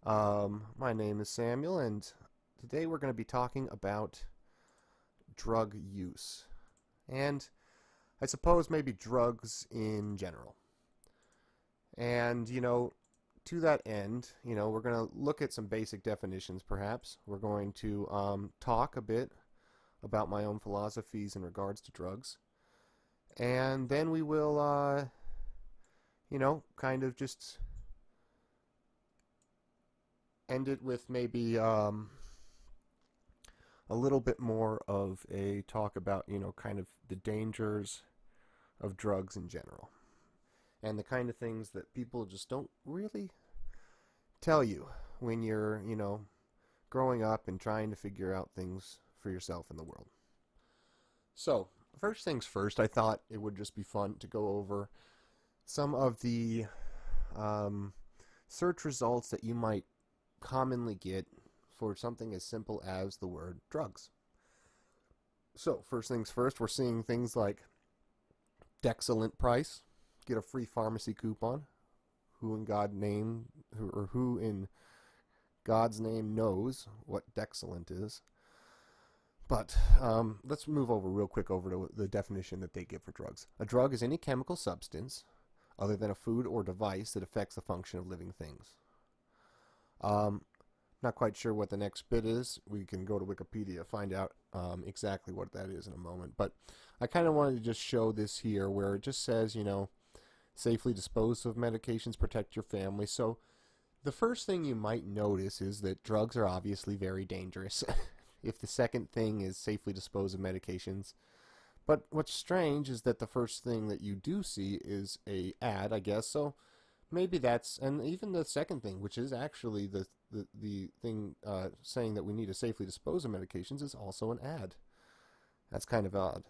My name is Samuel, and today we're going to be talking about drug use, and I suppose maybe drugs in general. And, to that end, we're going to look at some basic definitions, perhaps. We're going to talk a bit about my own philosophies in regards to drugs, and then we will, kind of just end it with maybe a little bit more of a talk about, kind of the dangers of drugs in general and the kind of things that people just don't really tell you when you're, growing up and trying to figure out things for yourself in the world. So, first things first, I thought it would just be fun to go over some of the search results that you might commonly get for something as simple as the word drugs. So, first things first, we're seeing things like Dexcellent price, get a free pharmacy coupon. Who in God's name knows what Dexcellent is? But let's move over real quick over to the definition that they give for drugs. A drug is any chemical substance other than a food or device that affects the function of living things. Not quite sure what the next bit is. We can go to Wikipedia, find out exactly what that is in a moment. But I kind of wanted to just show this here where it just says, safely dispose of medications, protect your family. So the first thing you might notice is that drugs are obviously very dangerous. If the second thing is safely dispose of medications. But what's strange is that the first thing that you do see is a ad, I guess. So maybe that's, and even the second thing, which is actually the thing saying that we need to safely dispose of medications, is also an ad. That's kind of odd.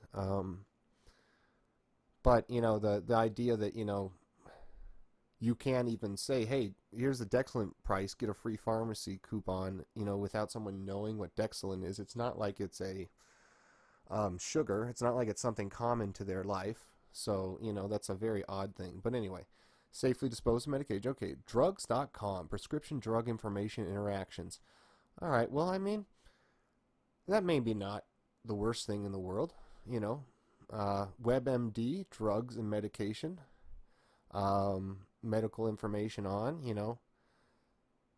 But, the idea that, you can't even say, hey, here's the Dexcellent price, get a free pharmacy coupon, without someone knowing what Dexcellent is. It's not like it's a sugar. It's not like it's something common to their life. So, that's a very odd thing. But anyway, safely dispose of medication. Okay, drugs.com, prescription drug information interactions. All right, well, that may be not the worst thing in the world, WebMD, drugs and medication. Medical information on,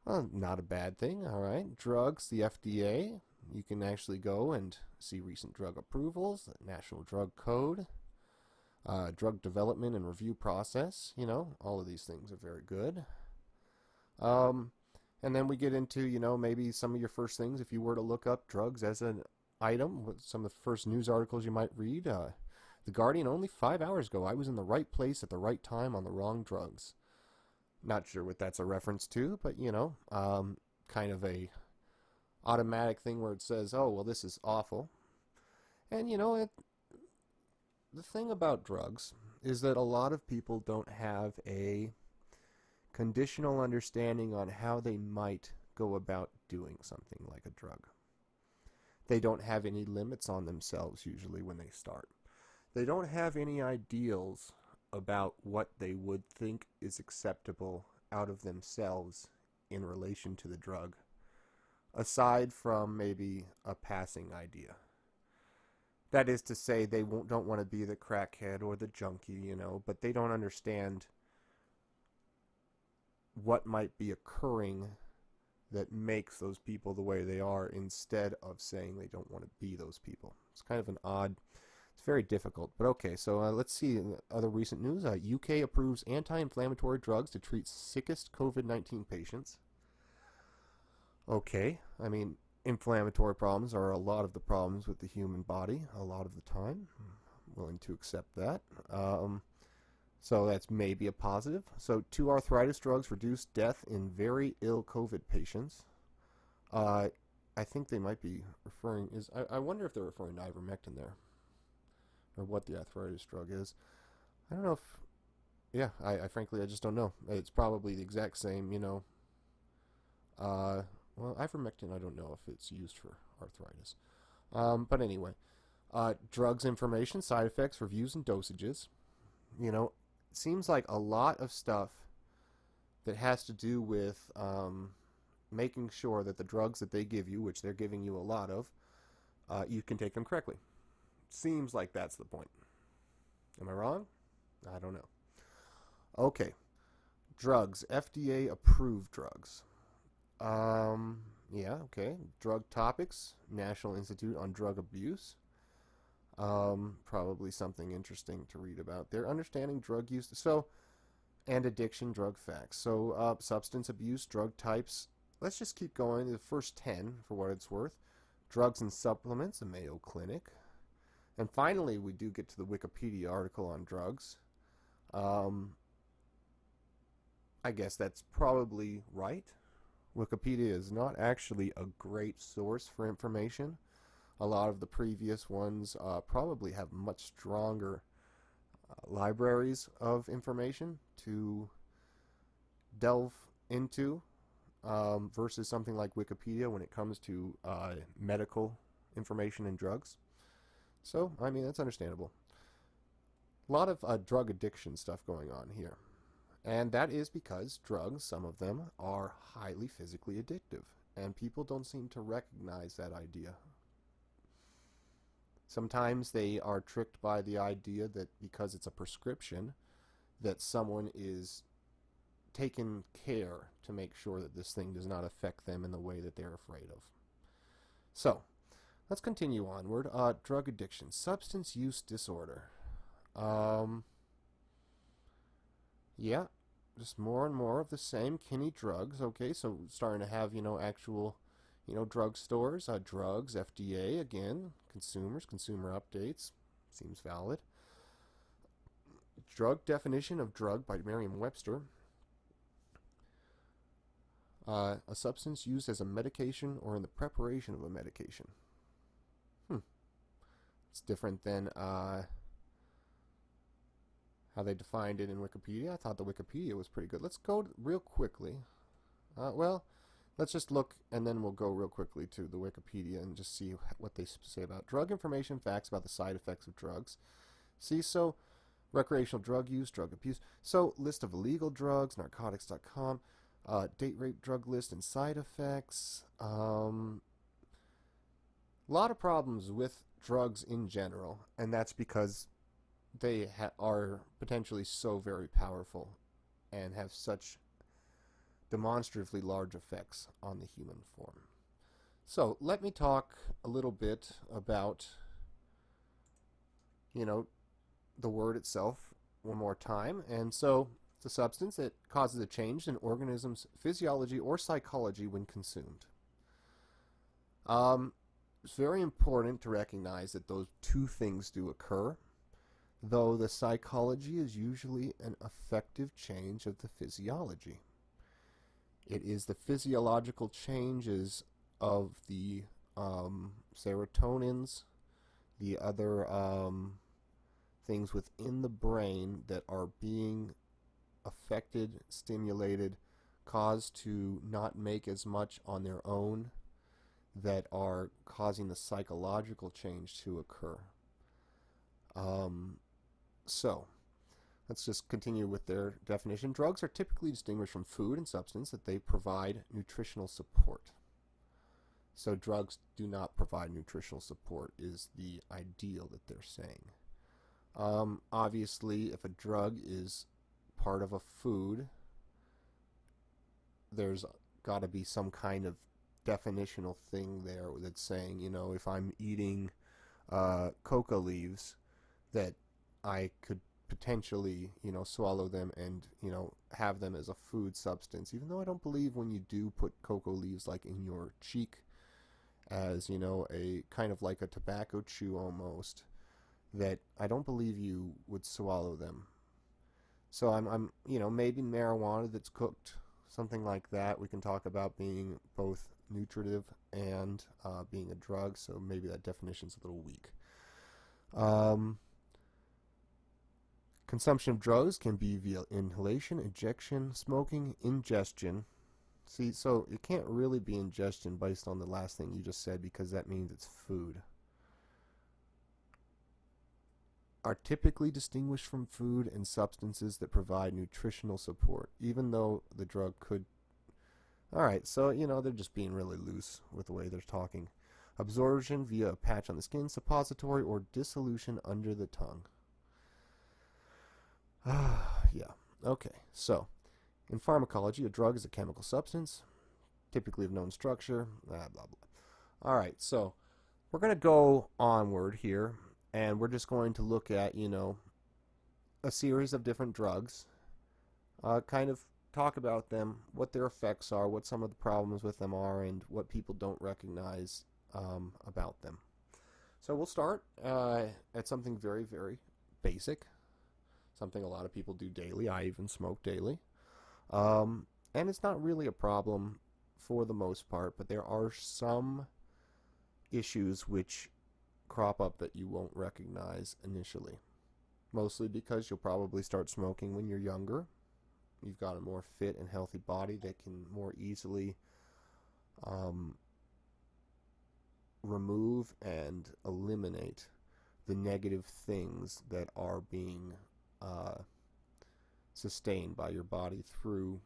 well, not a bad thing, all right. Drugs, the FDA, you can actually go and see recent drug approvals, the National Drug Code, drug development and review process, all of these things are very good. And then we get into, maybe some of your first things if you were to look up drugs as an item, some of the first news articles you might read. The Guardian, only 5 hours ago, I was in the right place at the right time on the wrong drugs. Not sure what that's a reference to, but, kind of a automatic thing where it says, oh, well, this is awful. And, the thing about drugs is that a lot of people don't have a conditional understanding on how they might go about doing something like a drug. They don't have any limits on themselves usually when they start. They don't have any ideals about what they would think is acceptable out of themselves in relation to the drug, aside from maybe a passing idea. That is to say, they don't want to be the crackhead or the junkie, but they don't understand what might be occurring that makes those people the way they are, instead of saying they don't want to be those people. It's kind of an odd... It's very difficult, but okay, so let's see other recent news. UK approves anti-inflammatory drugs to treat sickest COVID-19 patients. Okay, inflammatory problems are a lot of the problems with the human body, a lot of the time. I'm willing to accept that. So that's maybe a positive. So 2 arthritis drugs reduce death in very ill COVID patients. I think they might be referring... I wonder if they're referring to ivermectin there, or what the arthritis drug is. I don't know if... Yeah, I frankly, I just don't know. It's probably the exact same, well, ivermectin, I don't know if it's used for arthritis. But anyway, drugs information, side effects, reviews, and dosages. It seems like a lot of stuff that has to do with making sure that the drugs that they give you, which they're giving you a lot of, you can take them correctly. Seems like that's the point. Am I wrong? I don't know. Okay. Drugs. FDA approved drugs. Yeah, okay. Drug topics. National Institute on Drug Abuse. Probably something interesting to read about. They're understanding drug use. And addiction, drug facts. So, substance abuse, drug types. Let's just keep going. The first 10, for what it's worth. Drugs and supplements, the Mayo Clinic. And finally, we do get to the Wikipedia article on drugs. I guess that's probably right. Wikipedia is not actually a great source for information. A lot of the previous ones probably have much stronger libraries of information to delve into versus something like Wikipedia when it comes to medical information and drugs. So, I mean, that's understandable. A lot of drug addiction stuff going on here. And that is because drugs, some of them, are highly physically addictive. And people don't seem to recognize that idea. Sometimes they are tricked by the idea that because it's a prescription, that someone is taking care to make sure that this thing does not affect them in the way that they're afraid of. So, let's continue onward. Drug addiction, substance use disorder. Yeah, just more and more of the same kinney drugs. Okay, so starting to have, actual, drug stores, drugs, FDA, again, consumers, consumer updates, seems valid. Drug definition of drug by Merriam-Webster. A substance used as a medication or in the preparation of a medication. It's different than how they defined it in Wikipedia. I thought the Wikipedia was pretty good. Let's go real quickly. Let's just look, and then we'll go real quickly to the Wikipedia and just see what they say about drug information, facts about the side effects of drugs. See, so recreational drug use, drug abuse. So list of illegal drugs, narcotics.com, date rape drug list and side effects. A lot of problems with drugs in general, and that's because they are potentially so very powerful and have such demonstratively large effects on the human form. So let me talk a little bit about, the word itself one more time. And so it's a substance that causes a change in organism's physiology or psychology when consumed. It's very important to recognize that those two things do occur, though the psychology is usually an effective change of the physiology. It is the physiological changes of the serotonins, the other things within the brain that are being affected, stimulated, caused to not make as much on their own, that are causing the psychological change to occur. So, let's just continue with their definition. Drugs are typically distinguished from food and substance that they provide nutritional support. So drugs do not provide nutritional support is the ideal that they're saying. Obviously, if a drug is part of a food, there's got to be some kind of definitional thing there that's saying, if I'm eating coca leaves, that I could potentially, swallow them and, have them as a food substance, even though I don't believe when you do put cocoa leaves like in your cheek as, a kind of like a tobacco chew almost, that I don't believe you would swallow them. So I'm maybe marijuana that's cooked, something like that. We can talk about being both nutritive and being a drug, so maybe that definition's a little weak. Consumption of drugs can be via inhalation, injection, smoking, ingestion. See, so it can't really be ingestion based on the last thing you just said, because that means it's food. Are typically distinguished from food and substances that provide nutritional support, even though the drug could All right, so, they're just being really loose with the way they're talking. Absorption via a patch on the skin, suppository, or dissolution under the tongue. Yeah. Okay, so in pharmacology, a drug is a chemical substance, typically of known structure, blah, blah, blah. All right, so we're going to go onward here, and we're just going to look at, a series of different drugs, kind of talk about them, what their effects are, what some of the problems with them are, and what people don't recognize about them. So we'll start at something very, very basic, something a lot of people do daily. I even smoke daily. And it's not really a problem for the most part, but there are some issues which crop up that you won't recognize initially. Mostly because you'll probably start smoking when you're younger. You've got a more fit and healthy body that can more easily remove and eliminate the negative things that are being sustained by your body through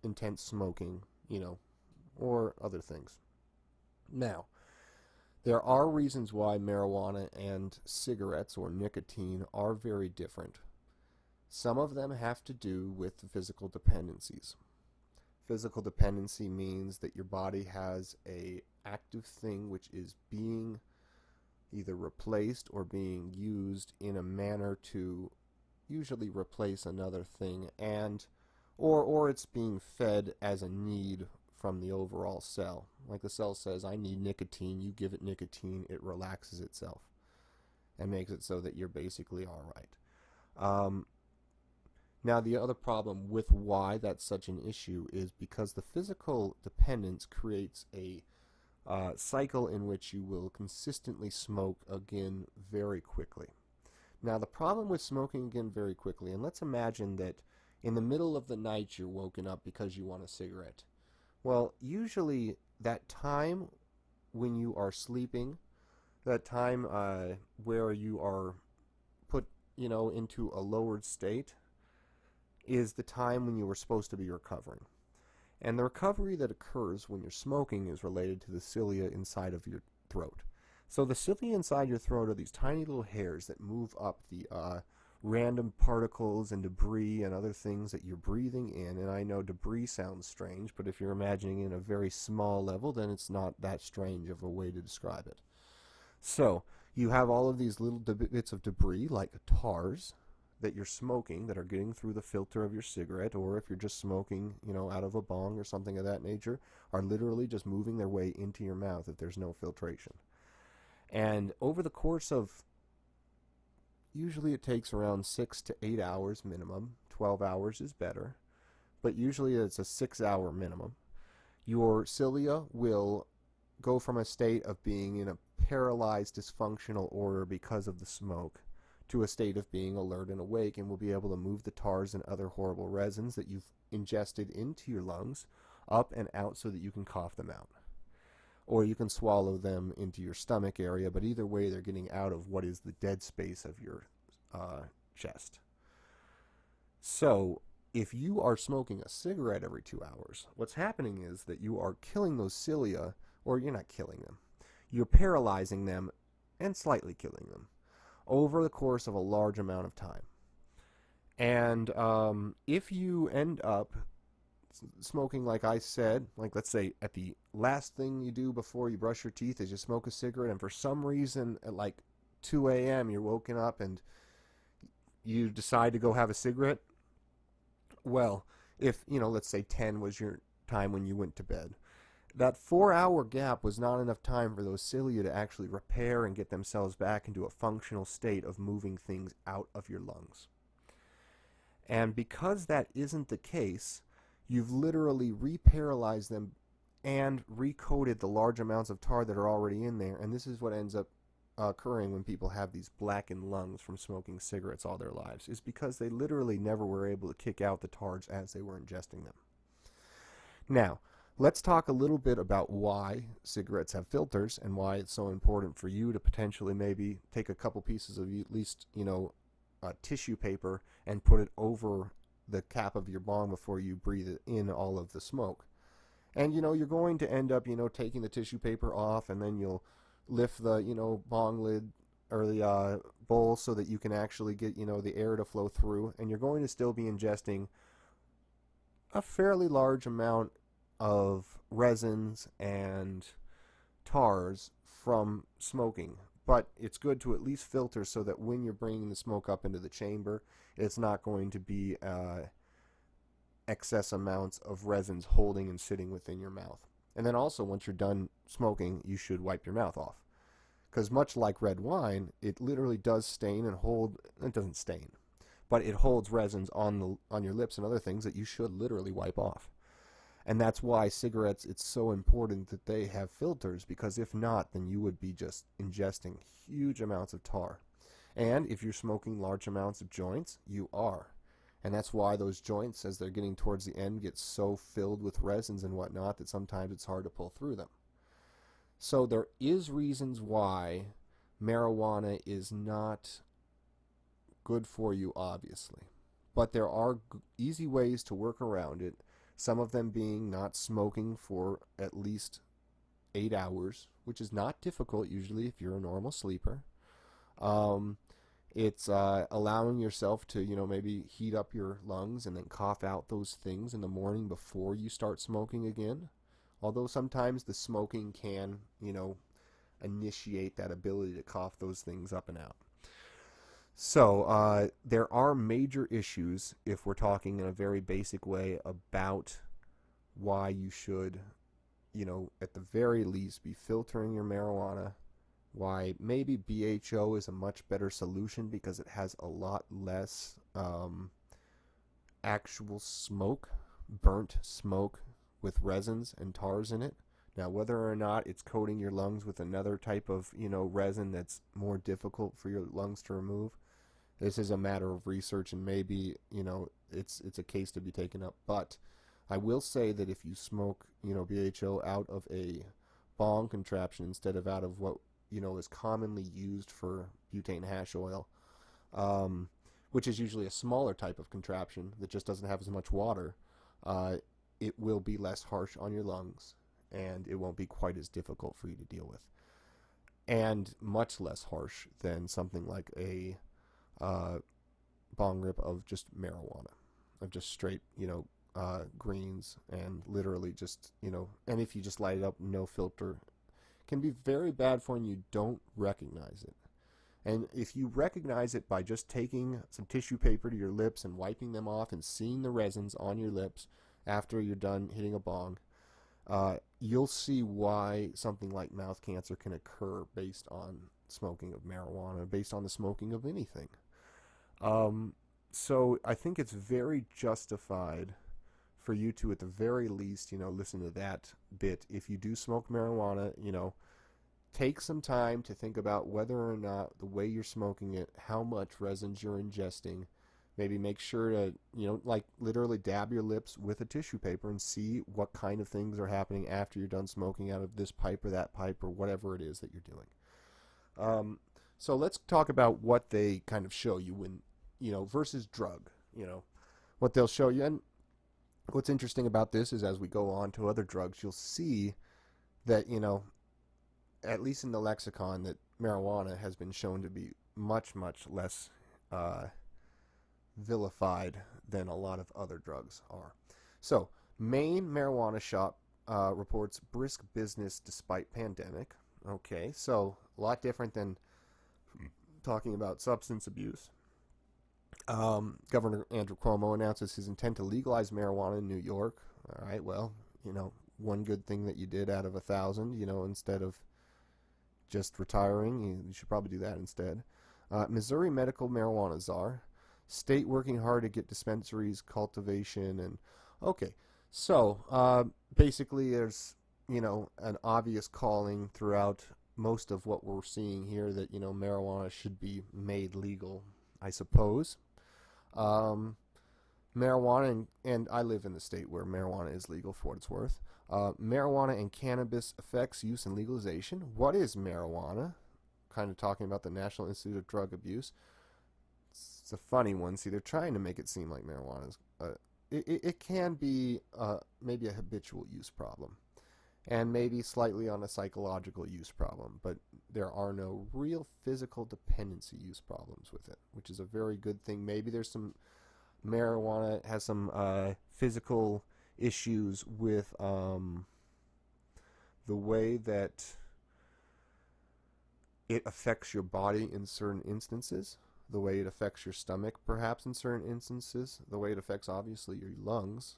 intense smoking, or other things. Now, there are reasons why marijuana and cigarettes or nicotine are very different. Some of them have to do with physical dependencies. Physical dependency means that your body has a active thing which is being either replaced or being used in a manner to usually replace another thing, and or it's being fed as a need from the overall cell. Like the cell says, I need nicotine, you give it nicotine, it relaxes itself and makes it so that you're basically all right. Now, the other problem with why that's such an issue is because the physical dependence creates a cycle in which you will consistently smoke again very quickly. Now, the problem with smoking again very quickly, and let's imagine that in the middle of the night you're woken up because you want a cigarette. Well, usually that time when you are sleeping, that time where you are put, into a lowered state, is the time when you were supposed to be recovering. And the recovery that occurs when you're smoking is related to the cilia inside of your throat. So the cilia inside your throat are these tiny little hairs that move up the random particles and debris and other things that you're breathing in. And I know debris sounds strange, but if you're imagining in a very small level, then it's not that strange of a way to describe it. So you have all of these little bits of debris, like tars, that you're smoking that are getting through the filter of your cigarette, or if you're just smoking, out of a bong or something of that nature, are literally just moving their way into your mouth if there's no filtration. And over the course of, usually it takes around 6 to 8 hours minimum, 12 hours is better, but usually it's a 6-hour minimum, your cilia will go from a state of being in a paralyzed dysfunctional order because of the smoke to a state of being alert and awake, and will be able to move the tars and other horrible resins that you've ingested into your lungs up and out so that you can cough them out. Or you can swallow them into your stomach area, but either way they're getting out of what is the dead space of your chest. So if you are smoking a cigarette every 2 hours, what's happening is that you are killing those cilia, or you're not killing them. You're paralyzing them and slightly killing them over the course of a large amount of time. And if you end up smoking, like I said, like let's say at the last thing you do before you brush your teeth is you smoke a cigarette, and for some reason at like 2 a.m. you're woken up and you decide to go have a cigarette, well, if, let's say 10 was your time when you went to bed, that 4-hour gap was not enough time for those cilia to actually repair and get themselves back into a functional state of moving things out of your lungs. And because that isn't the case, you've literally reparalyzed them and recoated the large amounts of tar that are already in there. And this is what ends up occurring when people have these blackened lungs from smoking cigarettes all their lives, is because they literally never were able to kick out the tars as they were ingesting them. Now, let's talk a little bit about why cigarettes have filters and why it's so important for you to potentially maybe take a couple pieces of at least, tissue paper and put it over the cap of your bong before you breathe in all of the smoke. And, you're going to end up, taking the tissue paper off, and then you'll lift the, bong lid or the bowl so that you can actually get, the air to flow through. And you're going to still be ingesting a fairly large amount of resins and tars from smoking. But it's good to at least filter so that when you're bringing the smoke up into the chamber, it's not going to be excess amounts of resins holding and sitting within your mouth. And then also, once you're done smoking, you should wipe your mouth off. Because much like red wine, it literally does stain and hold. It doesn't stain, but it holds resins on your lips and other things that you should literally wipe off. And that's why cigarettes, it's so important that they have filters, because if not, then you would be just ingesting huge amounts of tar. And if you're smoking large amounts of joints, you are. And that's why those joints, as they're getting towards the end, get so filled with resins and whatnot that sometimes it's hard to pull through them. So there is reasons why marijuana is not good for you, obviously. But there are easy ways to work around it. Some of them being not smoking for at least 8 hours, which is not difficult usually if you're a normal sleeper. It's allowing yourself to, maybe heat up your lungs and then cough out those things in the morning before you start smoking again. Although sometimes the smoking can, initiate that ability to cough those things up and out. So there are major issues, if we're talking in a very basic way, about why you should, at the very least be filtering your marijuana. Why maybe BHO is a much better solution because it has a lot less actual smoke, burnt smoke with resins and tars in it. Now, whether or not it's coating your lungs with another type of, resin that's more difficult for your lungs to remove, this is a matter of research, and maybe, it's a case to be taken up. But I will say that if you smoke, BHO out of a bong contraption instead of out of what, is commonly used for butane hash oil, which is usually a smaller type of contraption that just doesn't have as much water, it will be less harsh on your lungs, and it won't be quite as difficult for you to deal with. And much less harsh than something like a bong rip of just marijuana, of just straight, greens, and literally just, and if you just light it up, no filter, can be very bad for when you don't recognize it. And if you recognize it by just taking some tissue paper to your lips and wiping them off and seeing the resins on your lips after you're done hitting a bong, you'll see why something like mouth cancer can occur based on smoking of marijuana, based on the smoking of anything. So I think it's very justified for you to, at the very least, listen to that bit. If you do smoke marijuana, take some time to think about whether or not the way you're smoking it, how much resins you're ingesting. Maybe make sure to, literally dab your lips with a tissue paper and see what kind of things are happening after you're done smoking out of this pipe or that pipe or whatever it is that you're doing. So let's talk about what they kind of show you when, versus drug, what they'll show you. And what's interesting about this is as we go on to other drugs, you'll see that, at least in the lexicon, that marijuana has been shown to be much, much less vilified than a lot of other drugs are. So, Maine marijuana shop reports brisk business despite pandemic. Okay, so a lot different than talking about substance abuse. Governor Andrew Cuomo announces his intent to legalize marijuana in New York. All right, well, one good thing that you did out of 1,000, instead of just retiring, you should probably do that instead. Missouri medical marijuana czar. State working hard to get dispensaries, cultivation, and okay. So basically, there's an obvious calling throughout most of what we're seeing here that marijuana should be made legal, I suppose. Marijuana and I live in the state where marijuana is legal for what it's worth. Marijuana and cannabis effects, use, and legalization. What is marijuana? Kind of talking about the National Institute of Drug Abuse. It's a funny one. See, they're trying to make it seem like marijuana it can be maybe a habitual use problem, and maybe slightly on a psychological use problem, but there are no real physical dependency use problems with it, which is a very good thing. Maybe there's some marijuana has some physical issues with the way that it affects your body in certain instances, the way it affects your stomach perhaps in certain instances, the way it affects obviously your lungs.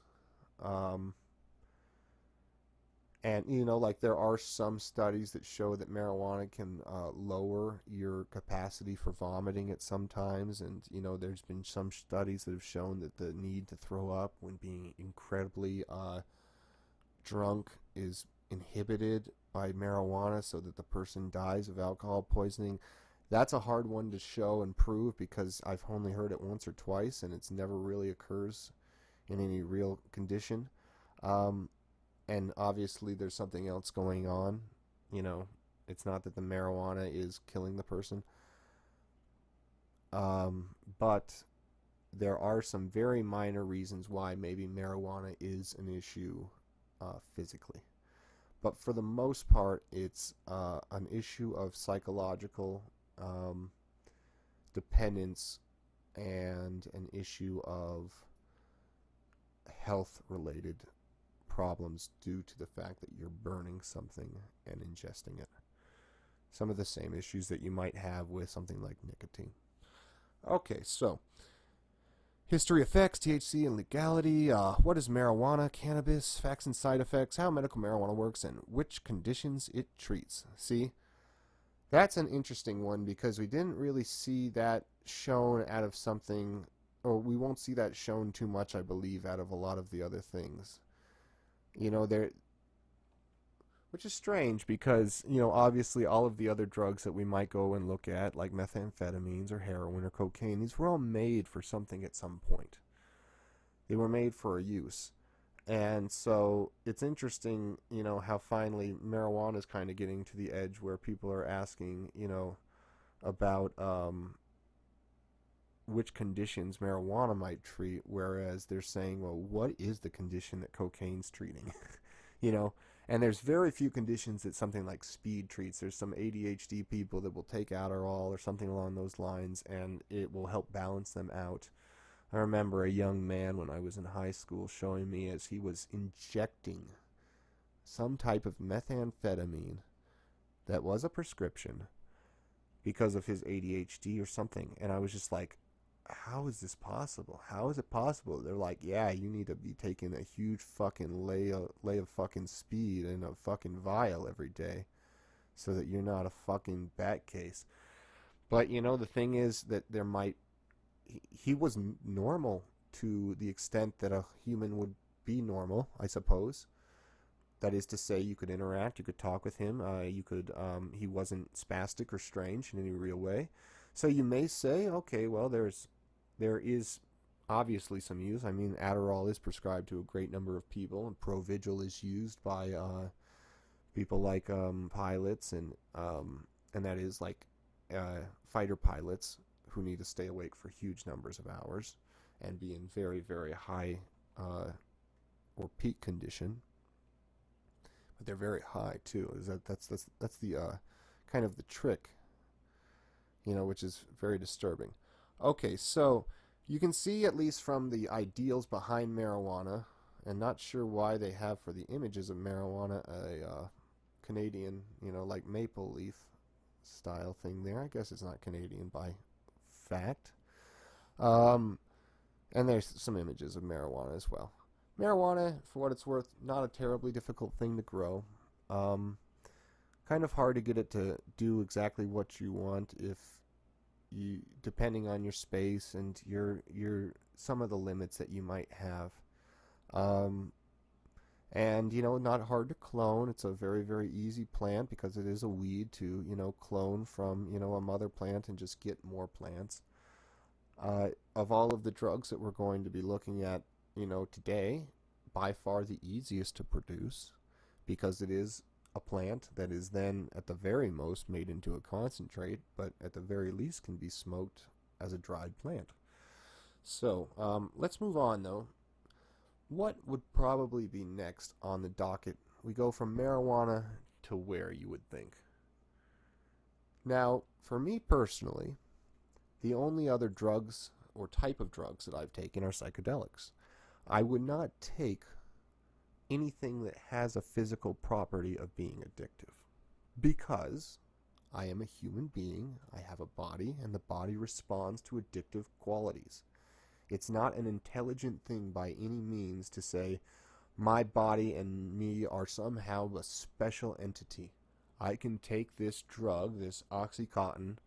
And, like there are some studies that show that marijuana can lower your capacity for vomiting at some times. And, there's been some studies that have shown that the need to throw up when being incredibly drunk is inhibited by marijuana so that the person dies of alcohol poisoning. That's a hard one to show and prove because I've only heard it once or twice and it's never really occurs in any real condition. And obviously there's something else going on. It's not that the marijuana is killing the person. But there are some very minor reasons why maybe marijuana is an issue physically. But for the most part, it's an issue of psychological dependence and an issue of health-related problems due to the fact that you're burning something and ingesting it. Some of the same issues that you might have with something like nicotine. Okay, so history, effects, THC, and legality. What is marijuana, cannabis, facts and side effects, how medical marijuana works, and which conditions it treats. See, that's an interesting one because we didn't really see that shown out of something, or we won't see that shown too much, I believe, out of a lot of the other things. Which is strange because, obviously all of the other drugs that we might go and look at, like methamphetamines or heroin or cocaine, these were all made for something at some point. They were made for a use. And so it's interesting, how finally marijuana is kind of getting to the edge where people are asking, about which conditions marijuana might treat, whereas they're saying, well, what is the condition that cocaine's treating? And there's very few conditions that something like speed treats. There's some ADHD people that will take Adderall or something along those lines, and it will help balance them out. I remember a young man when I was in high school showing me as he was injecting some type of methamphetamine that was a prescription because of his ADHD or something. And I was just like, how is this possible? How is it possible? They're like, yeah, you need to be taking a huge fucking lay of fucking speed in a fucking vial every day so that you're not a fucking bat case. But, the thing is that he was normal to the extent that a human would be normal, I suppose. That is to say, you could interact, you could talk with him, he wasn't spastic or strange in any real way. So you may say, okay, well, there is obviously some use. I mean, Adderall is prescribed to a great number of people, and Provigil is used by people like pilots, and that is like fighter pilots who need to stay awake for huge numbers of hours and be in very, very high or peak condition. But they're very high too. That's the kind of the trick, which is very disturbing. Okay, so you can see at least from the ideals behind marijuana, and not sure why they have for the images of marijuana a Canadian, like maple leaf style thing there. I guess it's not Canadian by fact. And there's some images of marijuana as well. Marijuana, for what it's worth, not a terribly difficult thing to grow. Kind of hard to get it to do exactly what you want depending on your space and your some of the limits that you might have. And not hard to clone. It's a very, very easy plant because it is a weed to clone from a mother plant and just get more plants. Of all of the drugs that we're going to be looking at today, by far the easiest to produce because it is a plant that is then at the very most made into a concentrate, but at the very least can be smoked as a dried plant. So let's move on though. what would probably be next on the docket? We go from marijuana to where, you would think? Now, for me personally, the only other drugs or type of drugs that I've taken are psychedelics. I would not take anything that has a physical property of being addictive because I am a human being, I have a body, and the body responds to addictive qualities. It's not an intelligent thing by any means to say, my body and me are somehow a special entity. I can take this drug, this Oxycontin,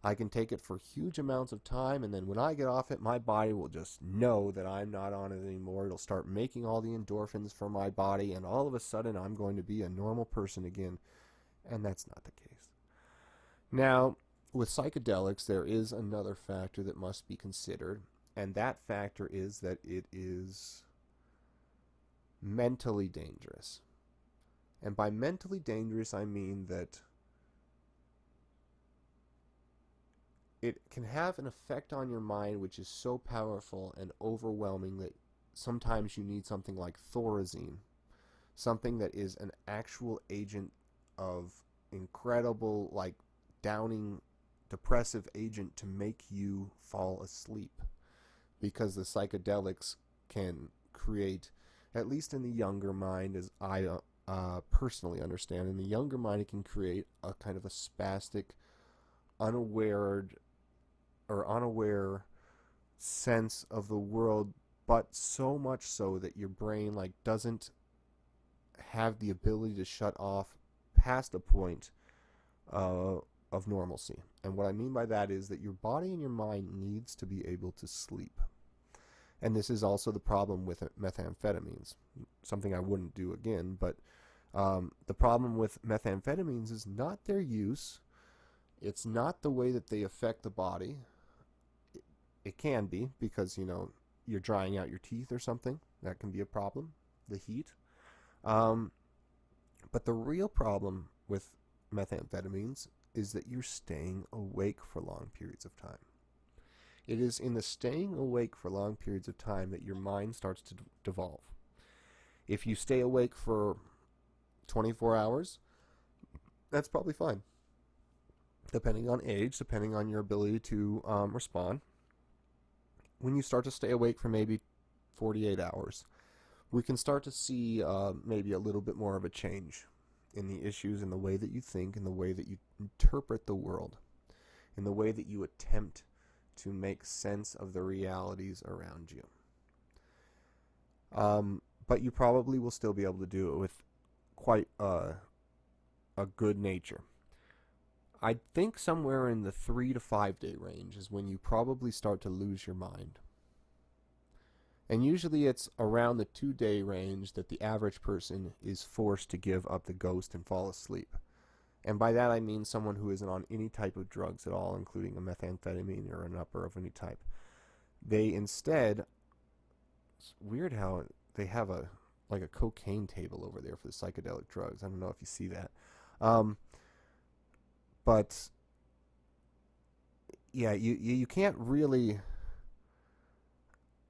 I can take it for huge amounts of time, and then when I get off it, my body will just know that I'm not on it anymore. It'll start making all the endorphins for my body, and all of a sudden I'm going to be a normal person again. And that's not the case. Now, with psychedelics, there is another factor that must be considered, and that factor is that it is mentally dangerous. And by mentally dangerous, I mean that it can have an effect on your mind which is so powerful and overwhelming that sometimes you need something like Thorazine, something that is an actual agent of incredible, like, downing, depressive agent to make you fall asleep. Because the psychedelics can create, at least in the younger mind, as I personally understand, in the younger mind it can create a kind of a spastic, unaware sense of the world, but so much so that your brain like doesn't have the ability to shut off past a point of normalcy. And what I mean by that is that your body and your mind needs to be able to sleep. And this is also the problem with methamphetamines, something I wouldn't do again, but the problem with methamphetamines is not their use. It's not the way that they affect the body. It can be because, you're drying out your teeth or something. That can be a problem. The heat. But the real problem with methamphetamines is that you're staying awake for long periods of time. It is in the staying awake for long periods of time that your mind starts to devolve. If you stay awake for 24 hours, that's probably fine. Depending on age, depending on your ability to respond. When you start to stay awake for maybe 48 hours, we can start to see maybe a little bit more of a change in the issues, in the way that you think, in the way that you interpret the world, in the way that you attempt to make sense of the realities around you. But you probably will still be able to do it with quite a good nature. I think somewhere in the 3 to 5 day range is when you probably start to lose your mind. And usually it's around the 2 day range that the average person is forced to give up the ghost and fall asleep. And by that I mean someone who isn't on any type of drugs at all, including a methamphetamine or an upper of any type. They instead, it's weird how they have a cocaine table over there for the psychedelic drugs. I don't know if you see that. But yeah, you can't really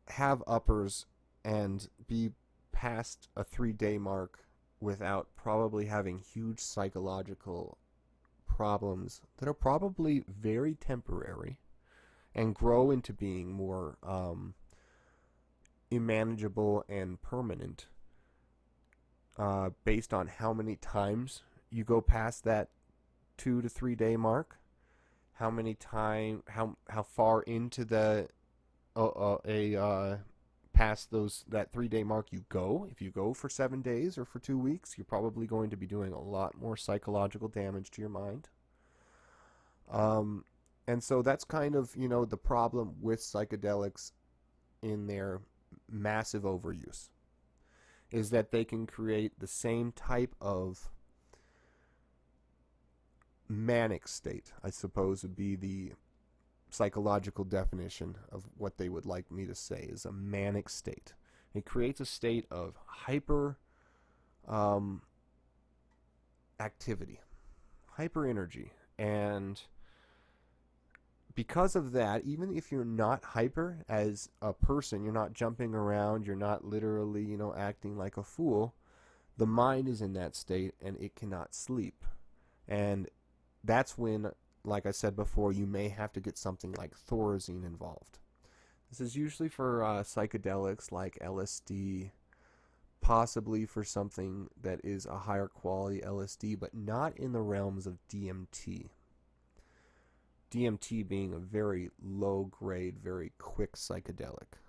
have uppers and be past a 3 day mark without probably having huge psychological problems that are probably very temporary and grow into being more unmanageable and permanent based on how many times you go past that 2 to 3 day mark, how far into the past that 3 day mark you go. If you go for 7 days or for 2 weeks, you're probably going to be doing a lot more psychological damage to your mind. And so that's kind of, the problem with psychedelics in their massive overuse, is that they can create the same type of manic state, I suppose would be the psychological definition of what they would like me to say, is a manic state. It creates a state of hyper activity, hyper energy, and because of that, even if you're not hyper as a person, you're not jumping around, you're not literally, acting like a fool, the mind is in that state and it cannot sleep. And that's when, like I said before, you may have to get something like Thorazine involved. This is usually for psychedelics like LSD, possibly for something that is a higher quality LSD, but not in the realms of DMT. DMT being a very low grade, very quick psychedelic.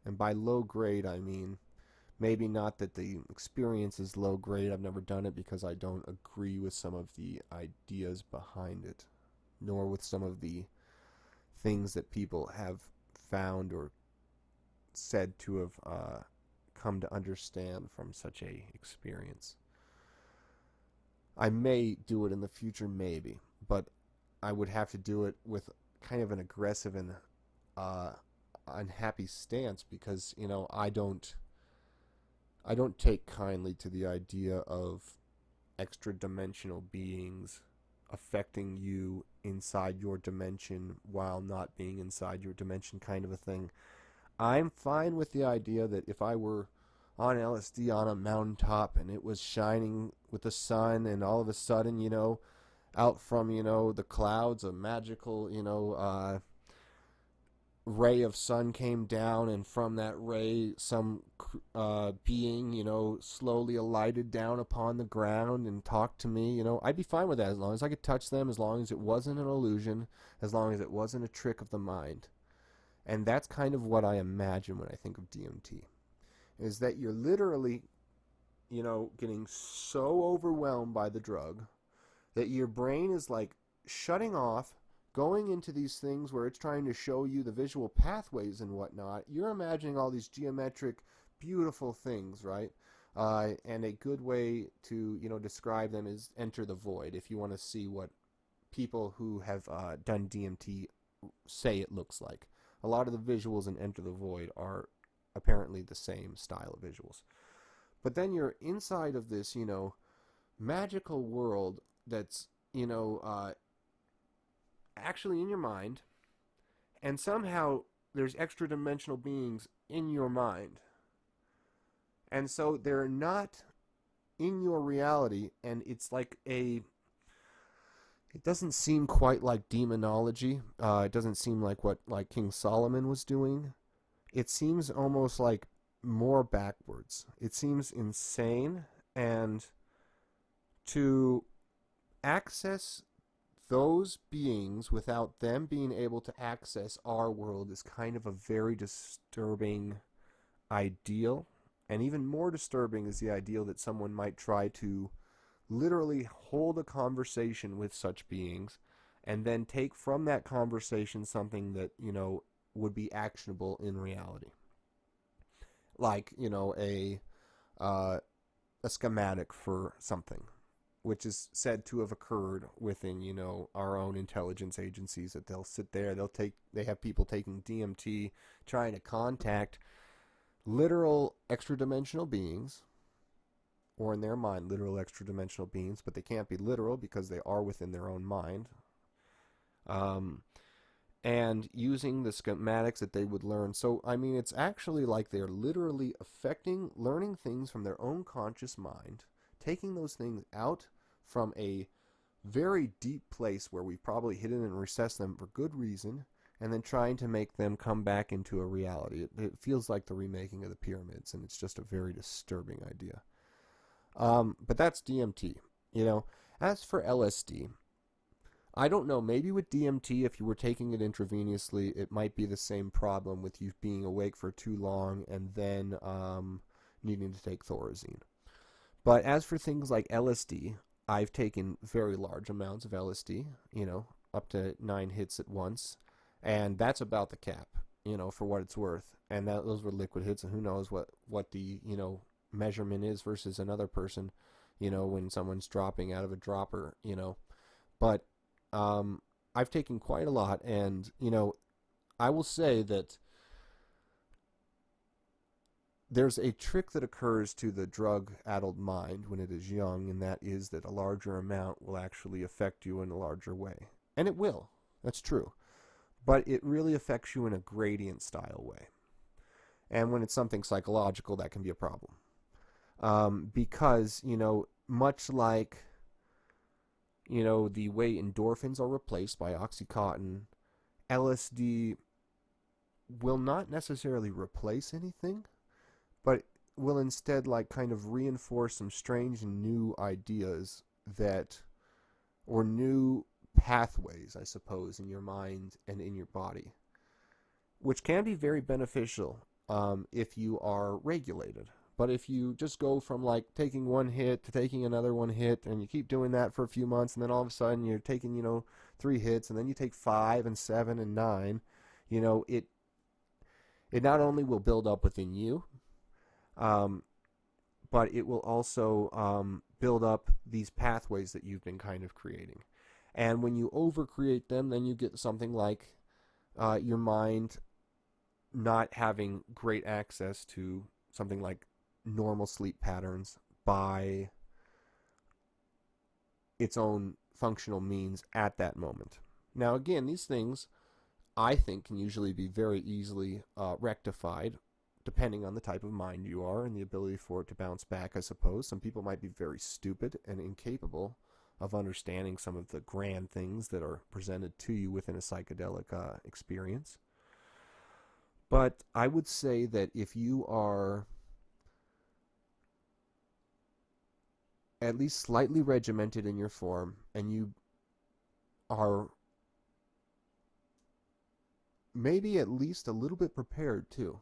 And by low grade, I mean maybe not that the experience is low grade. I've never done it because I don't agree with some of the ideas behind it, nor with some of the things that people have found or said to have come to understand from such a experience. I may do it in the future, maybe, but I would have to do it with kind of an aggressive and unhappy stance because, I don't take kindly to the idea of extra-dimensional beings affecting you inside your dimension while not being inside your dimension, kind of a thing. I'm fine with the idea that if I were on LSD on a mountaintop and it was shining with the sun and all of a sudden, out from, the clouds, a magical, ray of sun came down, and from that ray some being, slowly alighted down upon the ground and talked to me, I'd be fine with that as long as I could touch them, as long as it wasn't an illusion, as long as it wasn't a trick of the mind. And that's kind of what I imagine when I think of DMT, is that you're literally, getting so overwhelmed by the drug that your brain is like shutting off, going into these things where it's trying to show you the visual pathways and whatnot. You're imagining all these geometric, beautiful things, right? And a good way to, describe them is enter the void, if you want to see what people who have done DMT say it looks like. A lot of the visuals in Enter the Void are apparently the same style of visuals. But then you're inside of this, magical world that's, actually in your mind, and somehow there's extra dimensional beings in your mind. And so they're not in your reality, and it's like it doesn't seem quite like demonology. It doesn't seem like what King Solomon was doing. It seems almost like more backwards. It seems insane, and to access those beings without them being able to access our world is kind of a very disturbing ideal. And even more disturbing is the ideal that someone might try to literally hold a conversation with such beings and then take from that conversation something that, would be actionable in reality. Like, a schematic for something, which is said to have occurred within, our own intelligence agencies, that they'll sit there, they have people taking DMT, trying to contact literal extra-dimensional beings, or in their mind, literal extra-dimensional beings, but they can't be literal because they are within their own mind. And using the schematics that they would learn. So, it's actually like they're literally learning things from their own conscious mind, taking those things out from a very deep place where we've probably hidden and recessed them for good reason, and then trying to make them come back into a reality. It feels like the remaking of the pyramids, and it's just a very disturbing idea. But that's DMT. As for LSD, I don't know, maybe with DMT, if you were taking it intravenously, it might be the same problem with you being awake for too long and then needing to take Thorazine. But as for things like LSD, I've taken very large amounts of LSD, up to 9 hits at once, and that's about the cap, for what it's worth. And those were liquid hits, and who knows what the, measurement is versus another person, when someone's dropping out of a dropper, But I've taken quite a lot, and, I will say that there's a trick that occurs to the drug-addled mind when it is young, and that is that a larger amount will actually affect you in a larger way. And it will. That's true. but it really affects you in a gradient style way. And when it's something psychological, that can be a problem. Because, much like, the way endorphins are replaced by Oxycontin, LSD will not necessarily replace anything, but will instead kind of reinforce some strange and new ideas or new pathways, I suppose, in your mind and in your body, which can be very beneficial if you are regulated. But if you just go from taking one hit to taking another one hit, and you keep doing that for a few months, and then all of a sudden you're taking 3 hits, and then you take 5 and 7 and 9, it not only will build up within you, but it will also build up these pathways that you've been kind of creating. And when you overcreate them, then you get something like your mind not having great access to something like normal sleep patterns by its own functional means at that moment. Now, again, these things, I think, can usually be very easily rectified, depending on the type of mind you are and the ability for it to bounce back, I suppose. Some people might be very stupid and incapable of understanding some of the grand things that are presented to you within a psychedelic experience. But I would say that if you are at least slightly regimented in your form, and you are maybe at least a little bit prepared too.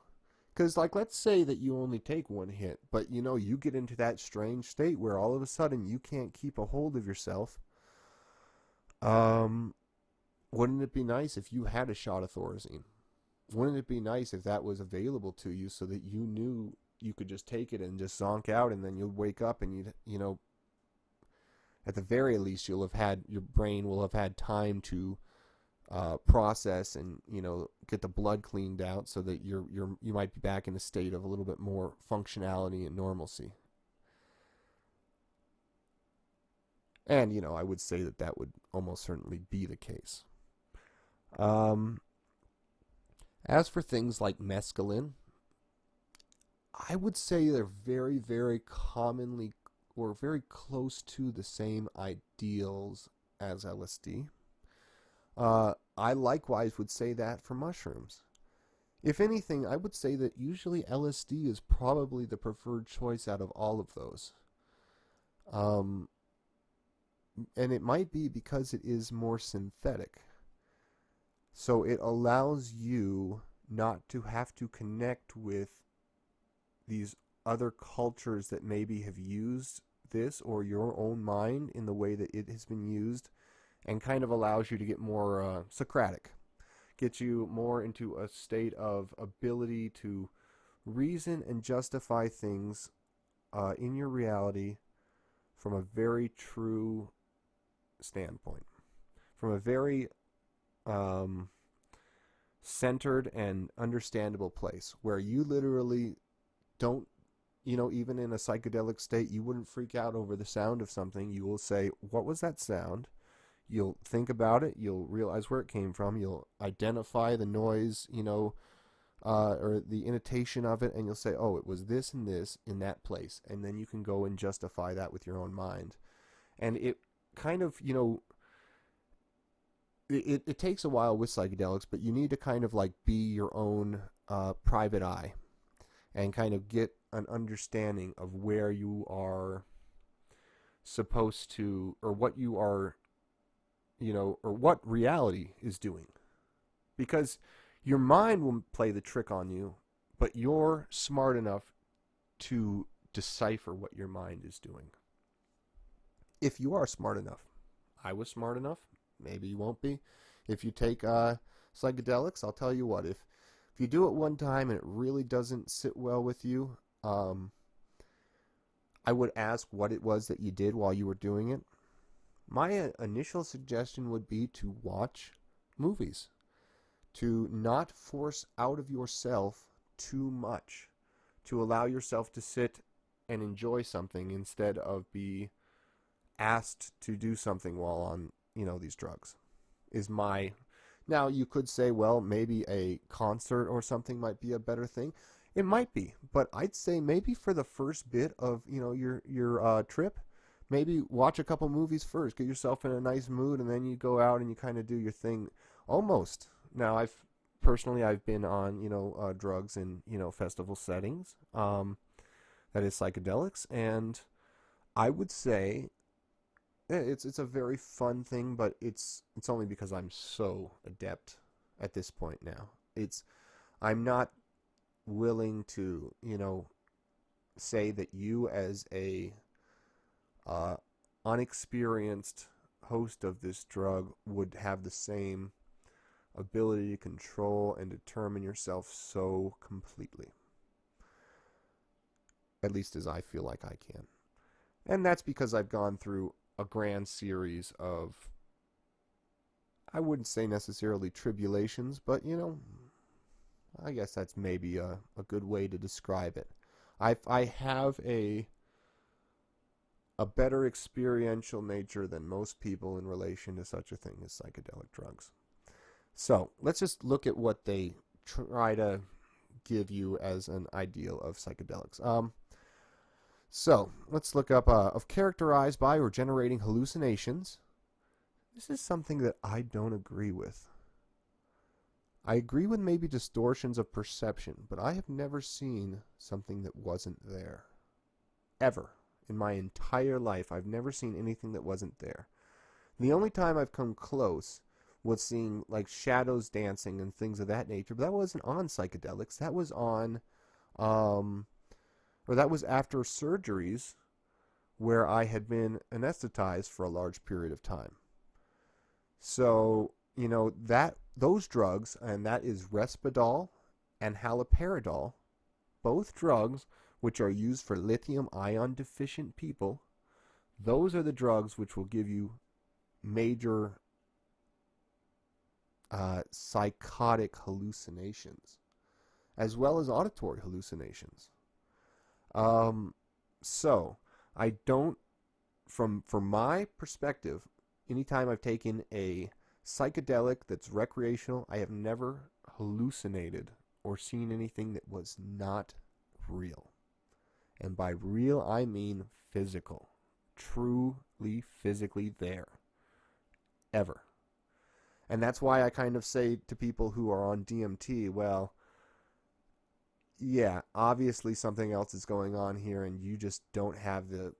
Because, let's say that you only take one hit, but, you get into that strange state where all of a sudden you can't keep a hold of yourself. Wouldn't it be nice if you had a shot of Thorazine? Wouldn't it be nice if that was available to you so that you knew you could just take it and just zonk out, and then you'd wake up and at the very least, your brain will have had time to process and get the blood cleaned out, so that you might be back in a state of a little bit more functionality and normalcy. And I would say that would almost certainly be the case. As for things like mescaline, I would say they're very, very commonly or very close to the same ideals as LSD. I likewise would say that for mushrooms. If anything, I would say that usually LSD is probably the preferred choice out of all of those. And it might be because it is more synthetic. So it allows you not to have to connect with these other cultures that maybe have used this, or your own mind in the way that it has been used, and kind of allows you to get more Socratic. Gets you more into a state of ability to reason and justify things in your reality from a very true standpoint. From a very centered and understandable place, where you literally don't, even in a psychedelic state, you wouldn't freak out over the sound of something. You will say, what was that sound? You'll think about it. You'll realize where it came from. You'll identify the noise, or the intonation of it, and you'll say, oh, it was this and this in that place. And then you can go and justify that with your own mind. And it kind of, it takes a while with psychedelics, but you need to kind of be your own private eye and kind of get an understanding of where you are supposed to, or what you are, or what reality is doing. Because your mind will play the trick on you, but you're smart enough to decipher what your mind is doing. If you are smart enough. I was smart enough. Maybe you won't be. If you take psychedelics, I'll tell you what, if you do it one time and it really doesn't sit well with you, I would ask what it was that you did while you were doing it. My initial suggestion would be to watch movies, to not force out of yourself too much, to allow yourself to sit and enjoy something instead of be asked to do something while on, these drugs, is my Now, you could say, well, maybe a concert or something might be a better thing. It might be, but I'd say maybe for the first bit of, your trip, maybe watch a couple movies first, get yourself in a nice mood, and then you go out and you kind of do your thing. Almost. Now, I've been on, drugs in, festival settings. That is psychedelics, and I would say it's a very fun thing, but it's only because I'm so adept at this point now. I'm not willing to, say that you as a unexperienced host of this drug would have the same ability to control and determine yourself so completely. At least as I feel like I can. And that's because I've gone through a grand series of, I wouldn't say necessarily tribulations, but, I guess that's maybe a good way to describe it. I have a better experiential nature than most people in relation to such a thing as psychedelic drugs. So let's just look at what they try to give you as an ideal of psychedelics. So let's look up of characterized by or generating hallucinations. This is something that I don't agree with. I agree with maybe distortions of perception, but I have never seen something that wasn't there. Ever. In my entire life, I've never seen anything that wasn't there. The only time I've come close was seeing like shadows dancing and things of that nature, but that wasn't on psychedelics. That was on, that was after surgeries where I had been anesthetized for a large period of time. So, those drugs, and that is Risperdal and haloperidol, both drugs which are used for lithium ion deficient people, those are the drugs which will give you major psychotic hallucinations, as well as auditory hallucinations. So I don't, from my perspective, anytime I've taken a psychedelic that's recreational, I have never hallucinated or seen anything that was not real. And by real, I mean physical. Truly physically there. Ever. And that's why I kind of say to people who are on DMT, well, yeah, obviously something else is going on here and you just don't have the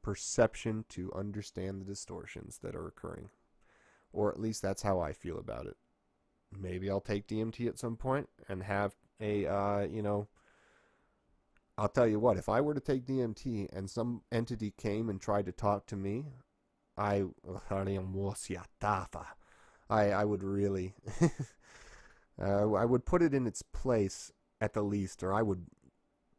perception to understand the distortions that are occurring. Or at least that's how I feel about it. Maybe I'll take DMT at some point and have a, I'll tell you what, if I were to take DMT and some entity came and tried to talk to me, I would really, I would put it in its place at the least, or I would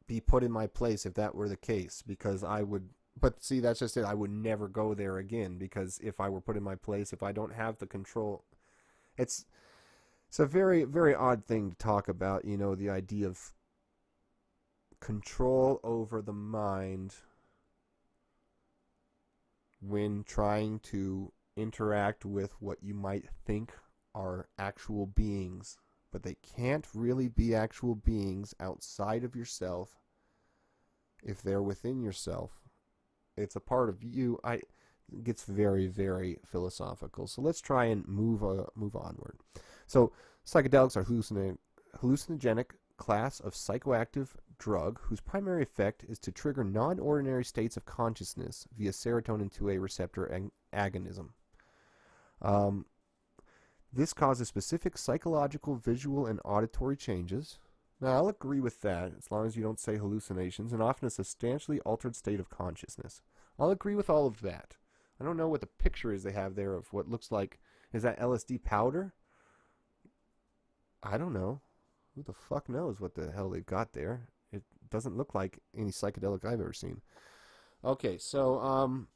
be put in my place if that were the case, because I would, but see, that's just it, I would never go there again, because if I were put in my place, if I don't have the control, it's a very, very odd thing to talk about, the idea of control over the mind when trying to interact with what you might think are actual beings, but they can't really be actual beings outside of yourself if they're within yourself. It's a part of you. It gets very, very philosophical. So let's try and move onward. So psychedelics are hallucinogenic class of psychoactive drug whose primary effect is to trigger non-ordinary states of consciousness via serotonin 2A receptor agonism. This causes specific psychological, visual, and auditory changes. Now, I'll agree with that, as long as you don't say hallucinations, and often a substantially altered state of consciousness. I'll agree with all of that. I don't know what the picture is they have there of what looks like, is that LSD powder? I don't know. Who the fuck knows what the hell they've got there? It doesn't look like any psychedelic I've ever seen. Okay, so,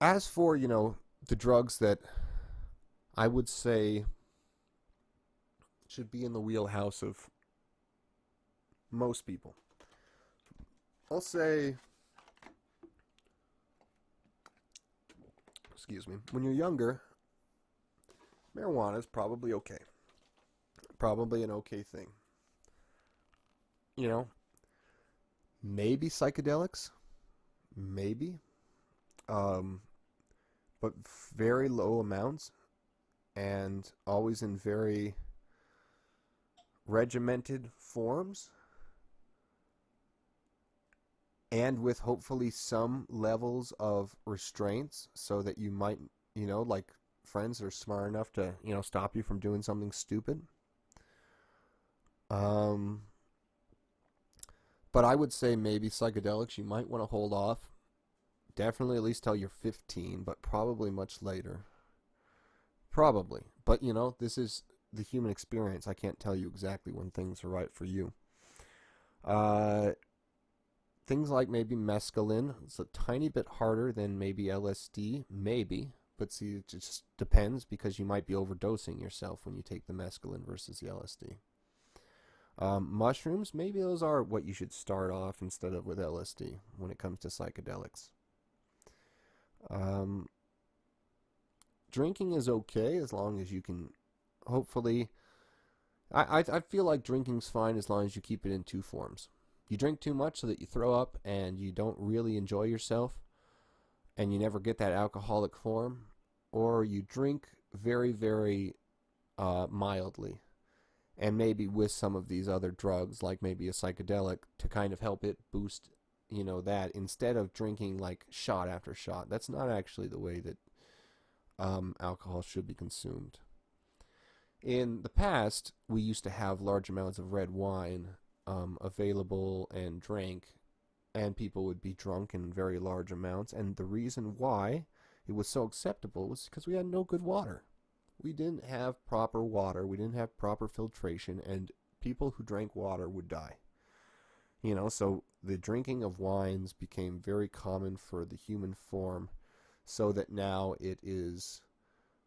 as for, the drugs that I would say should be in the wheelhouse of most people, I'll say excuse me, when you're younger, marijuana is probably okay. Probably an okay thing. You know, maybe psychedelics, maybe, but very low amounts and always in very regimented forms and with hopefully some levels of restraints so that you might, like friends are smart enough to, stop you from doing something stupid. But I would say maybe psychedelics you might want to hold off. Definitely at least till you're 15, but probably much later. Probably. But, this is the human experience. I can't tell you exactly when things are right for you. Things like maybe mescaline. It's a tiny bit harder than maybe LSD. Maybe. But see, it just depends because you might be overdosing yourself when you take the mescaline versus the LSD. Mushrooms, maybe those are what you should start off instead of with LSD when it comes to psychedelics. Drinking is okay as long as you can, hopefully, I feel like drinking's fine as long as you keep it in two forms. You drink too much so that you throw up and you don't really enjoy yourself and you never get that alcoholic form, or you drink very, very mildly and maybe with some of these other drugs, like maybe a psychedelic, to kind of help it boost, that instead of drinking like shot after shot. That's not actually the way that alcohol should be consumed. In the past, we used to have large amounts of red wine available and drank, and people would be drunk in very large amounts. And the reason why it was so acceptable was because we had no good water. We didn't have proper water. We didn't have proper filtration, and people who drank water would die. So the drinking of wines became very common for the human form, so that now it is,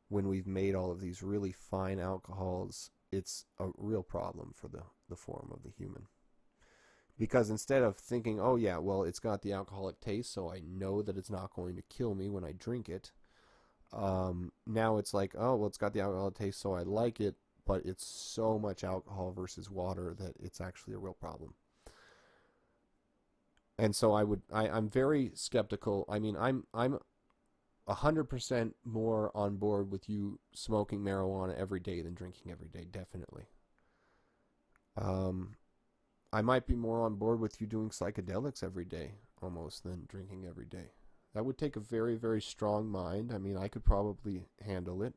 when we've made all of these really fine alcohols, it's a real problem for the form of the human. Because instead of thinking, oh yeah, well, it's got the alcoholic taste, so I know that it's not going to kill me when I drink it, now it's like, oh, well, it's got the alcohol taste, so I like it, but it's so much alcohol versus water that it's actually a real problem. And so I'm very skeptical. I mean, I'm 100% more on board with you smoking marijuana every day than drinking every day, definitely. I might be more on board with you doing psychedelics every day, almost, than drinking every day. That would take a very, very strong mind. I mean, I could probably handle it.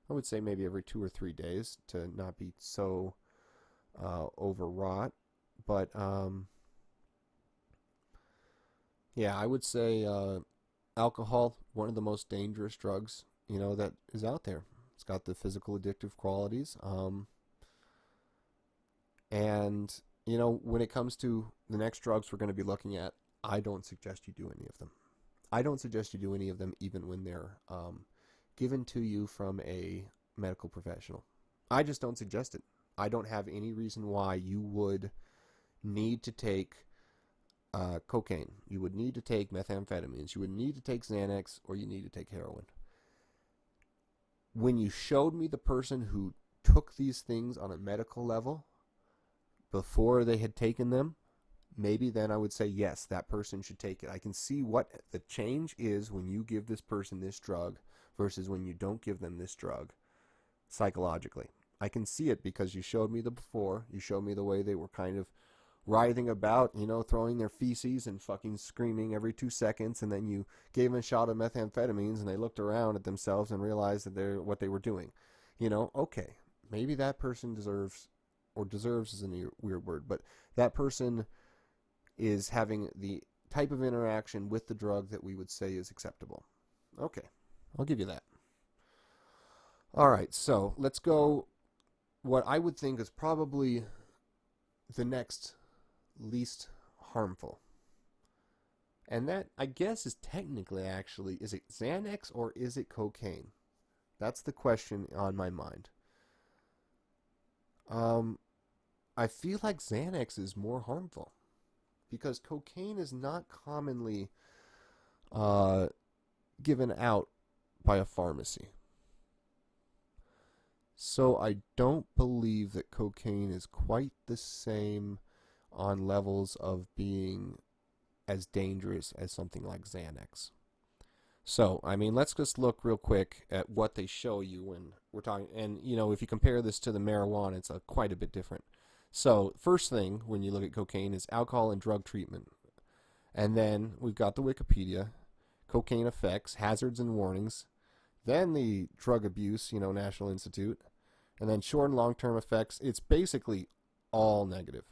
I would say maybe every 2 or 3 days to not be so overwrought. But, yeah, I would say alcohol, one of the most dangerous drugs, that is out there. It's got the physical addictive qualities. And, when it comes to the next drugs we're going to be looking at, I don't suggest you do any of them. I don't suggest you do any of them even when they're given to you from a medical professional. I just don't suggest it. I don't have any reason why you would need to take cocaine. You would need to take methamphetamines. You would need to take Xanax, or you need to take heroin. When you showed me the person who took these things on a medical level before they had taken them, maybe then I would say, yes, that person should take it. I can see what the change is when you give this person this drug versus when you don't give them this drug psychologically. I can see it because you showed me the before. You showed me the way they were kind of writhing about, throwing their feces and fucking screaming every 2 seconds, and then you gave them a shot of methamphetamines and they looked around at themselves and realized that they're what they were doing. Okay, maybe that person deserves is a weird word, but that person is having the type of interaction with the drug that we would say is acceptable. Okay, I'll give you that. All right, so let's go what I would think is probably the next least harmful. And that, I guess, is technically actually, is it Xanax or is it cocaine? That's the question on my mind. I feel like Xanax is more harmful because cocaine is not commonly given out by a pharmacy. So I don't believe that cocaine is quite the same on levels of being as dangerous as something like Xanax. So, I mean, let's just look real quick at what they show you when we're talking. And, if you compare this to the marijuana, it's quite a bit different. So, first thing when you look at cocaine is alcohol and drug treatment. And then we've got the Wikipedia, cocaine effects, hazards and warnings. Then the drug abuse, National Institute. And then short and long-term effects. It's basically all negative.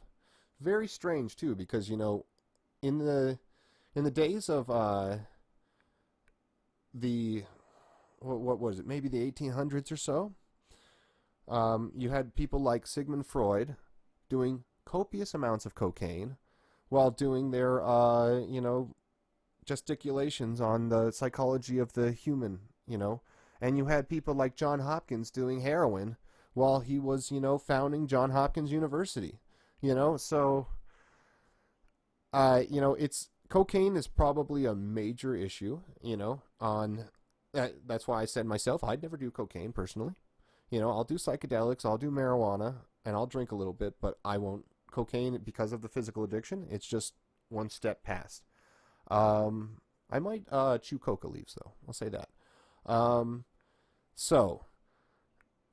Very strange, too, because, in the days of what was it? Maybe the 1800s or so. You had people like Sigmund Freud doing copious amounts of cocaine while doing their, gesticulations on the psychology of the human, And you had people like John Hopkins doing heroin while he was, founding John Hopkins University, So, it's cocaine is probably a major issue, that's why I said myself, I'd never do cocaine personally. I'll do psychedelics, I'll do marijuana, and I'll drink a little bit, but I won't. Cocaine, because of the physical addiction, it's just one step past. I might chew coca leaves, though. I'll say that. So,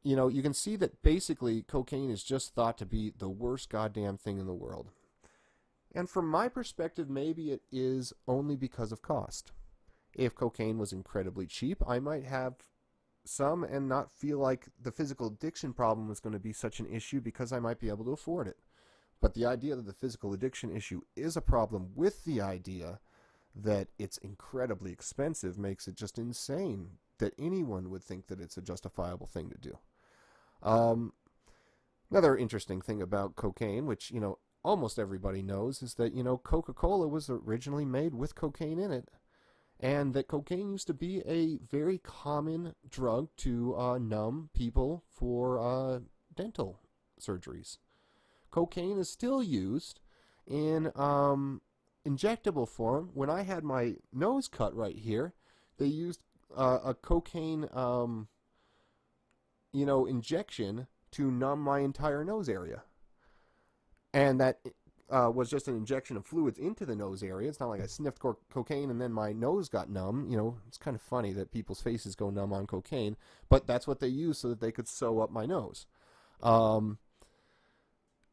you can see that basically cocaine is just thought to be the worst goddamn thing in the world. And from my perspective, maybe it is only because of cost. If cocaine was incredibly cheap, I might have some and not feel like the physical addiction problem is going to be such an issue because I might be able to afford it. But the idea that the physical addiction issue is a problem with the idea that it's incredibly expensive makes it just insane that anyone would think that it's a justifiable thing to do. Another interesting thing about cocaine, which, almost everybody knows, is that, Coca-Cola was originally made with cocaine in it. And that cocaine used to be a very common drug to numb people for dental surgeries. Cocaine is still used in injectable form. When I had my nose cut right here, they used a cocaine, injection to numb my entire nose area. And that was just an injection of fluids into the nose area. It's not like I sniffed cocaine and then my nose got numb. It's kind of funny that people's faces go numb on cocaine, but that's what they use so that they could sew up my nose.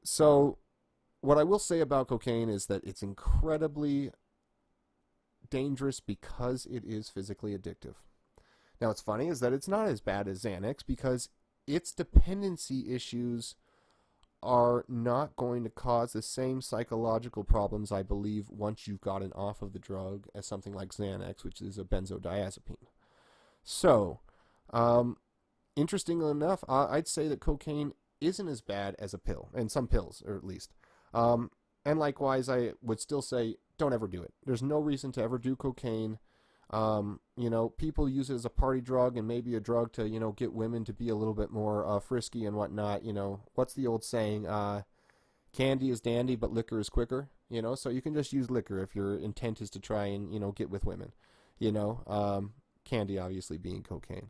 So what I will say about cocaine is that it's incredibly dangerous because it is physically addictive. Now, what's funny is that it's not as bad as Xanax because its dependency issues are not going to cause the same psychological problems, I believe, once you've gotten off of the drug as something like Xanax, which is a benzodiazepine. So, interestingly enough, I'd say that cocaine isn't as bad as a pill, and some pills, or at least. And likewise, I would still say, don't ever do it. There's no reason to ever do cocaine. People use it as a party drug and maybe a drug to, get women to be a little bit more frisky and whatnot. What's the old saying? Candy is dandy, but liquor is quicker. So you can just use liquor if your intent is to try and, get with women. Candy obviously being cocaine.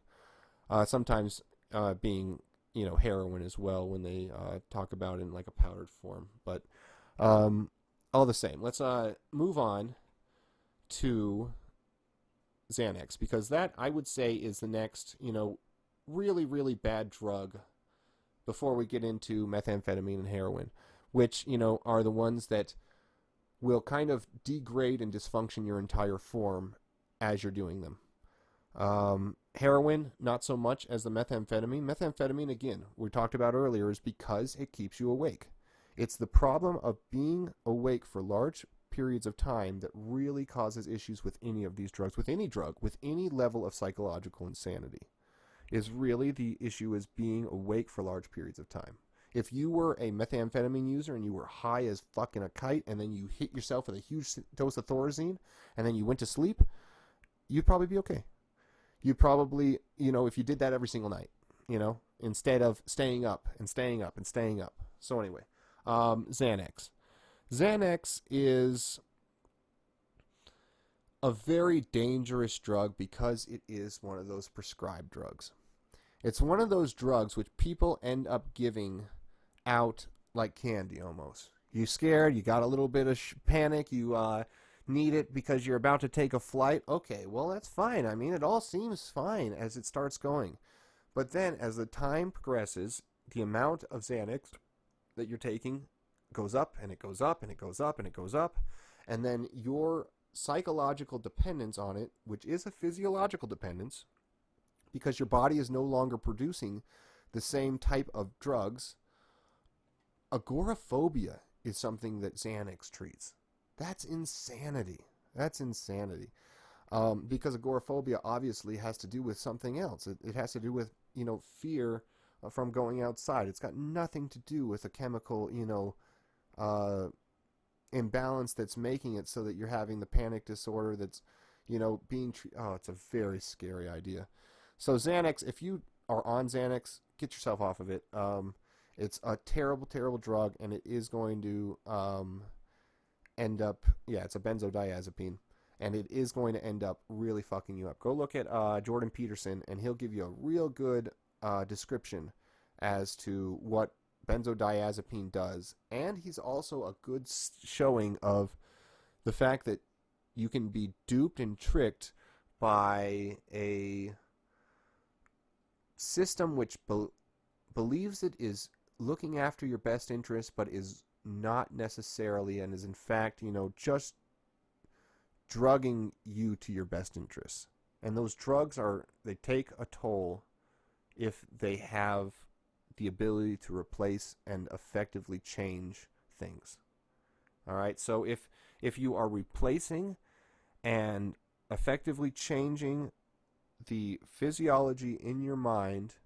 Sometimes being, heroin as well when they talk about it in like a powdered form. But all the same, let's move on to Xanax, because that, I would say, is the next, really, really bad drug before we get into methamphetamine and heroin, which, are the ones that will kind of degrade and dysfunction your entire form as you're doing them. Heroin, not so much as the methamphetamine. Methamphetamine, again, we talked about earlier, is because it keeps you awake. It's the problem of being awake for large periods of time that really causes issues with any of these drugs, with any drug, with any level of psychological insanity. Is really the issue is being awake for large periods of time. If you were a methamphetamine user and you were high as fucking a kite and then you hit yourself with a huge dose of Thorazine and then you went to sleep, you'd probably be okay. You'd probably, if you did that every single night, instead of staying up and staying up and staying up. So anyway, Xanax. Xanax is a very dangerous drug because it is one of those prescribed drugs. It's one of those drugs which people end up giving out like candy almost. You're scared, you got a little bit of panic, you need it because you're about to take a flight. Okay, well, that's fine. I mean, it all seems fine as it starts going. But then as the time progresses, the amount of Xanax that you're taking goes up and it goes up and it goes up and it goes up. And then your psychological dependence on it, which is a physiological dependence, because your body is no longer producing the same type of drugs. Agoraphobia is something that Xanax treats. That's insanity. That's insanity. Because agoraphobia obviously has to do with something else. It has to do with, fear from going outside. It's got nothing to do with a chemical, imbalance that's making it so that you're having the panic disorder that's, being treated. Oh, it's a very scary idea. So Xanax, if you are on Xanax, get yourself off of it. It's a terrible, terrible drug, and it is going to end up, it's a benzodiazepine, and it is going to end up really fucking you up. Go look at Jordan Peterson, and he'll give you a real good description as to what benzodiazepine does, and he's also a good showing of the fact that you can be duped and tricked by a system which believes it is looking after your best interest, but is not necessarily, and is in fact, just drugging you to your best interests. And those drugs they take a toll if they have the ability to replace and effectively change things. All right, so if you are replacing and effectively changing the physiology in your mind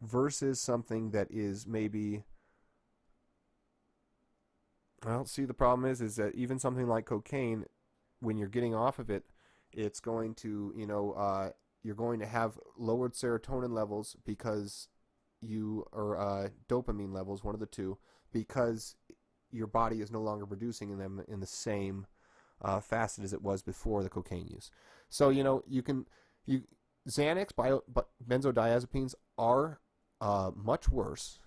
versus something that is maybe, the problem is that even something like cocaine, when you're getting off of it, it's going to, you're going to have lowered serotonin levels because or dopamine levels, one of the two, because your body is no longer producing them in the same facet as it was before the cocaine use. So, Xanax, benzodiazepines are much worse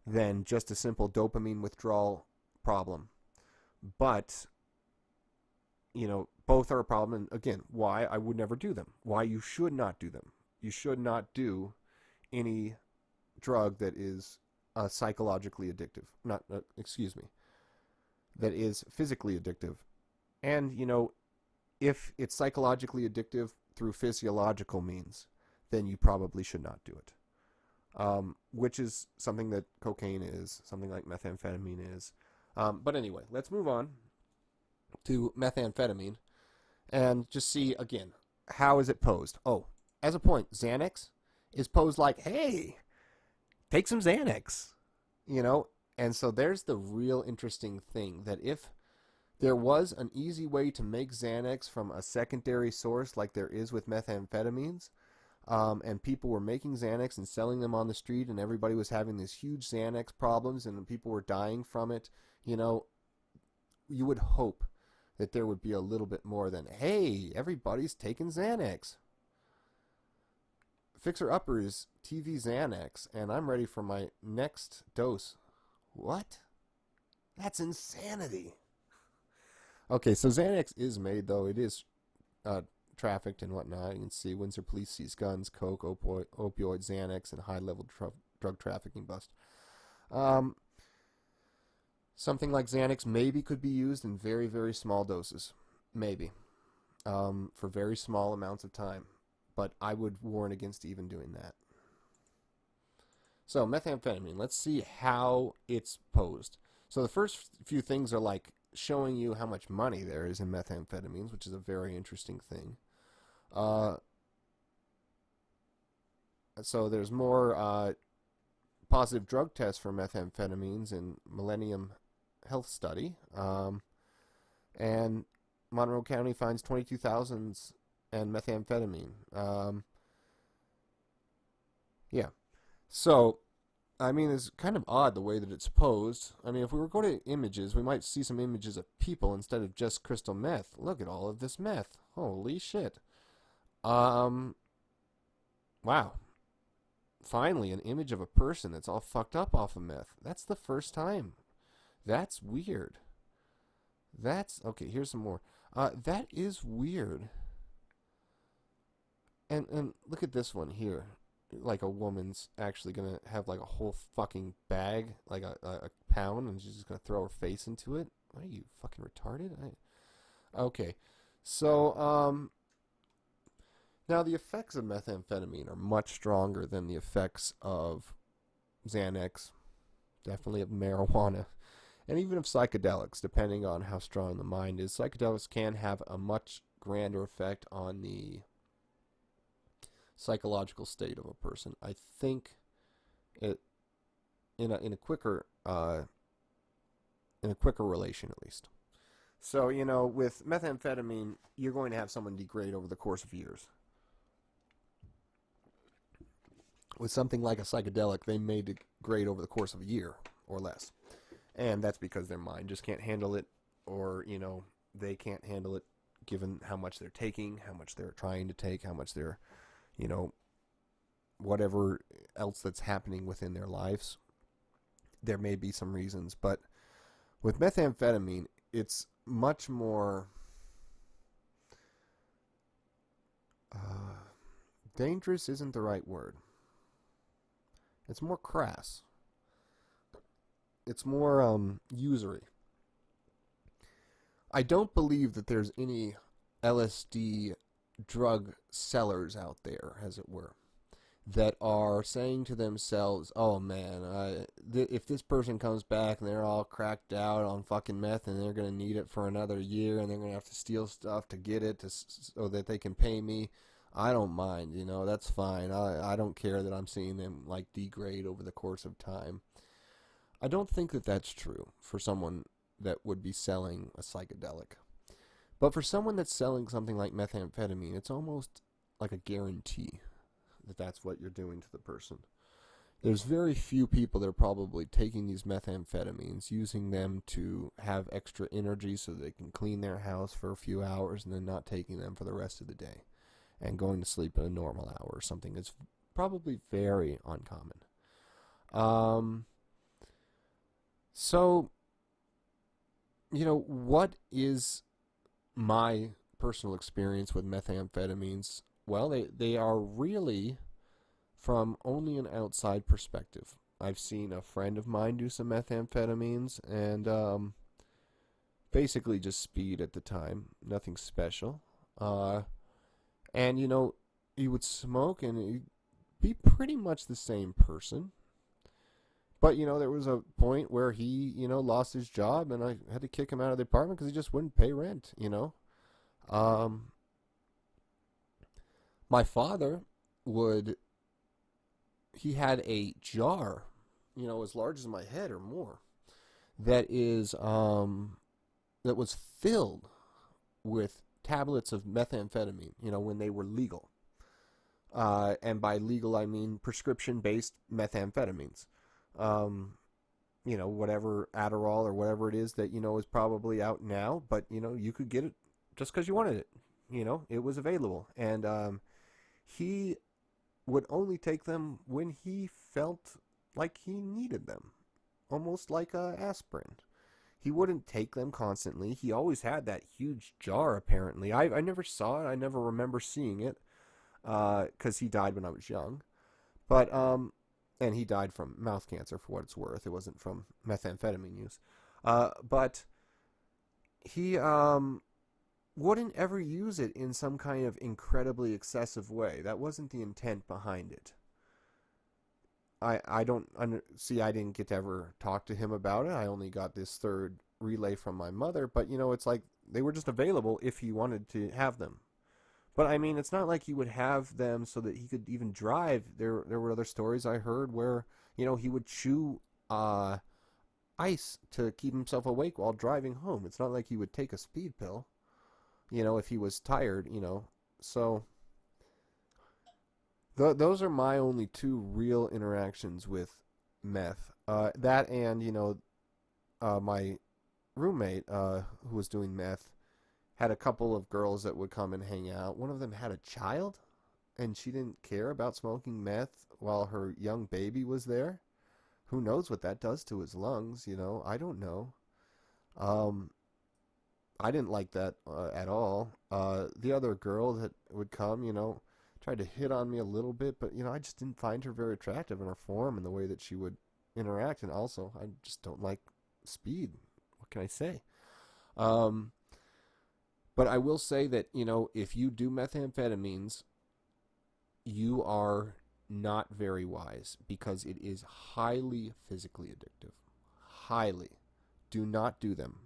than just a simple dopamine withdrawal problem. But, both are a problem. And again, why I would never do them. Why you should not do them. You should not do any drug that is psychologically addictive. That is physically addictive. And, if it's psychologically addictive through physiological means, then you probably should not do it. Which is something that cocaine is, something like methamphetamine is. But anyway, let's move on to methamphetamine and just see, again, how is it posed? Oh, as a point, Xanax is posed like, hey, take some Xanax, And so there's the real interesting thing, that if there was an easy way to make Xanax from a secondary source like there is with methamphetamines, and people were making Xanax and selling them on the street, and everybody was having these huge Xanax problems, and people were dying from it, you would hope that there would be a little bit more than, hey, everybody's taking Xanax. Fixer Upper is TV Xanax, and I'm ready for my next dose. What? That's insanity. Okay, so Xanax is made, though. It is trafficked and whatnot. You can see Windsor police seize guns, coke, opioid, Xanax, and high-level drug trafficking bust. Something like Xanax maybe could be used in very, very small doses. Maybe. For very small amounts of time. But I would warn against even doing that. So, methamphetamine. Let's see how it's posed. So the first few things are like showing you how much money there is in methamphetamines, which is a very interesting thing. So there's more positive drug tests for methamphetamines in Millennium Health Study. And Monroe County finds 22,000 and methamphetamine. So I mean, it's kind of odd the way that it's posed. I mean, if we were going to images, we might see some images of people instead of just crystal meth. Look at all of this meth. Holy shit. Um, wow. Finally, an image of a person that's all fucked up off of meth. That's the first time. That's weird. That's, okay, here's some more. That is weird. And look at this one here. Like a woman's actually gonna have like a whole fucking bag, like a pound, and she's just gonna throw her face into it. What are you, fucking retarded? Okay, so now the effects of methamphetamine are much stronger than the effects of Xanax, definitely of marijuana, and even of psychedelics, depending on how strong the mind is. Psychedelics can have a much grander effect on the psychological state of a person. I think it in a quicker relation at least. So, with methamphetamine, you're going to have someone degrade over the course of years. With something like a psychedelic, they may degrade over the course of a year or less. And that's because their mind just can't handle it, or, they can't handle it given how much they're taking, how much they're trying to take, how much they're whatever else that's happening within their lives. There may be some reasons, but with methamphetamine, it's much more dangerous isn't the right word. It's more crass. It's more usury. I don't believe that there's any LSD drug sellers out there, as it were, that are saying to themselves, oh man, if this person comes back and they're all cracked out on fucking meth and they're going to need it for another year and they're going to have to steal stuff to get it so that they can pay me, I don't mind, that's fine. I don't care that I'm seeing them like degrade over the course of time. I don't think that that's true for someone that would be selling a psychedelic. But for someone that's selling something like methamphetamine, it's almost like a guarantee that that's what you're doing to the person. There's very few people that are probably taking these methamphetamines, using them to have extra energy so they can clean their house for a few hours and then not taking them for the rest of the day and going to sleep at a normal hour or something. It's probably very uncommon. So, what is my personal experience with methamphetamines? Well, they are really from only an outside perspective. I've seen a friend of mine do some methamphetamines and basically just speed at the time, nothing special. And he would smoke and he'd be pretty much the same person. But, there was a point where he, lost his job and I had to kick him out of the apartment because he just wouldn't pay rent, My father he had a jar, as large as my head or more, that was filled with tablets of methamphetamine, when they were legal. And by legal, I mean prescription-based methamphetamines. Whatever Adderall or whatever it is that, is probably out now, but, you could get it just because you wanted it. It was available. And he would only take them when he felt like he needed them, almost like aspirin. He wouldn't take them constantly. He always had that huge jar, apparently. I never saw it. I never remember seeing it because he died when I was young. But and he died from mouth cancer, for what it's worth. It wasn't from methamphetamine use. But he wouldn't ever use it in some kind of incredibly excessive way. That wasn't the intent behind it. I didn't get to ever talk to him about it. I only got this third relay from my mother. But, it's like they were just available if he wanted to have them. But, I mean, it's not like he would have them so that he could even drive. There were other stories I heard where, he would chew ice to keep himself awake while driving home. It's not like he would take a speed pill, if he was tired, So, those are my only two real interactions with meth. That and, my roommate, who was doing meth, had a couple of girls that would come and hang out. One of them had a child, and she didn't care about smoking meth while her young baby was there. Who knows what that does to his lungs, I don't know. I didn't like that at all. The other girl that would come, tried to hit on me a little bit, but, I just didn't find her very attractive in her form and the way that she would interact. And also, I just don't like speed. What can I say? But I will say that, if you do methamphetamines, you are not very wise because it is highly physically addictive. Highly. Do not do them.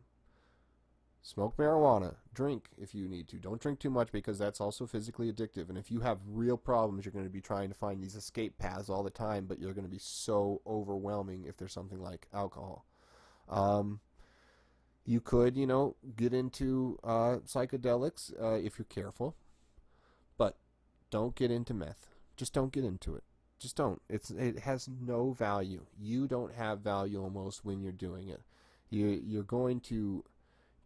Smoke marijuana. Drink if you need to. Don't drink too much because that's also physically addictive. And if you have real problems, you're going to be trying to find these escape paths all the time, but you're going to be so overwhelming if there's something like alcohol. You could, get into psychedelics if you're careful, but don't get into meth. Just don't get into it. Just don't. It has no value. You don't have value almost when you're doing it. You're going to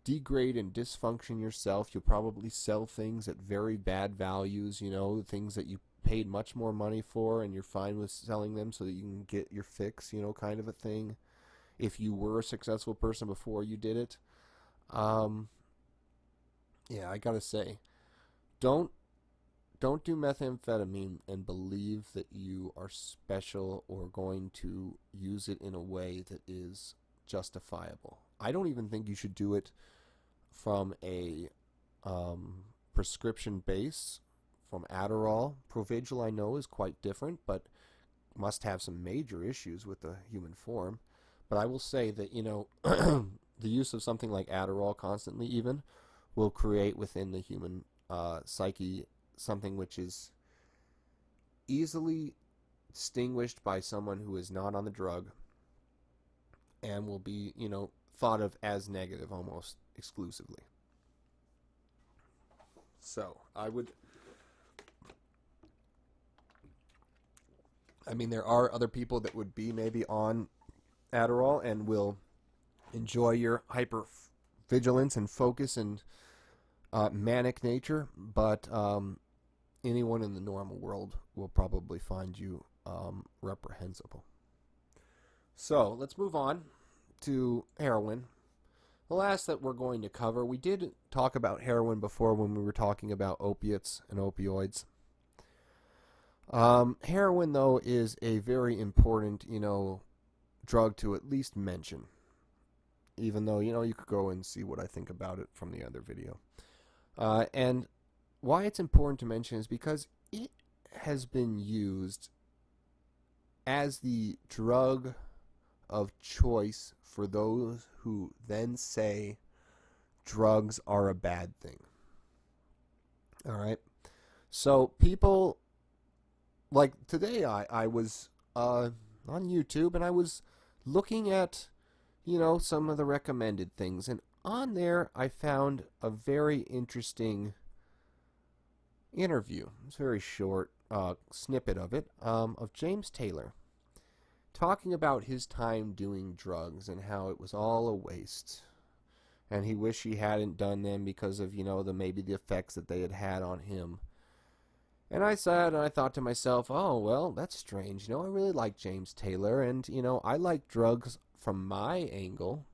degrade and dysfunction yourself. You'll probably sell things at very bad values, things that you paid much more money for and you're fine with selling them so that you can get your fix, kind of a thing. If you were a successful person before you did it. I gotta say, don't do methamphetamine and believe that you are special or going to use it in a way that is justifiable. I don't even think you should do it from a prescription base, from Adderall. Provigil, I know, is quite different, but must have some major issues with the human form. But I will say that, the use of something like Adderall constantly even will create within the human psyche something which is easily distinguished by someone who is not on the drug and will be, thought of as negative almost exclusively. So, there are other people that would be maybe on Adderall and will enjoy your hyper vigilance and focus and manic nature, but anyone in the normal world will probably find you reprehensible. So let's move on to heroin. The last that we're going to cover, we did talk about heroin before when we were talking about opiates and opioids. Heroin, though, is a very important, drug to at least mention. Even though, you could go and see what I think about it from the other video. And why it's important to mention is because it has been used as the drug of choice for those who then say drugs are a bad thing. All right? So people, like today I was on YouTube and I was looking at, some of the recommended things. And on there, I found a very interesting interview. It's a very short snippet of it, of James Taylor, talking about his time doing drugs and how it was all a waste. And he wished he hadn't done them because of, maybe the effects that they had on him. And I sat and I thought to myself, oh, well, that's strange. I really like James Taylor, and, I like drugs from my angle.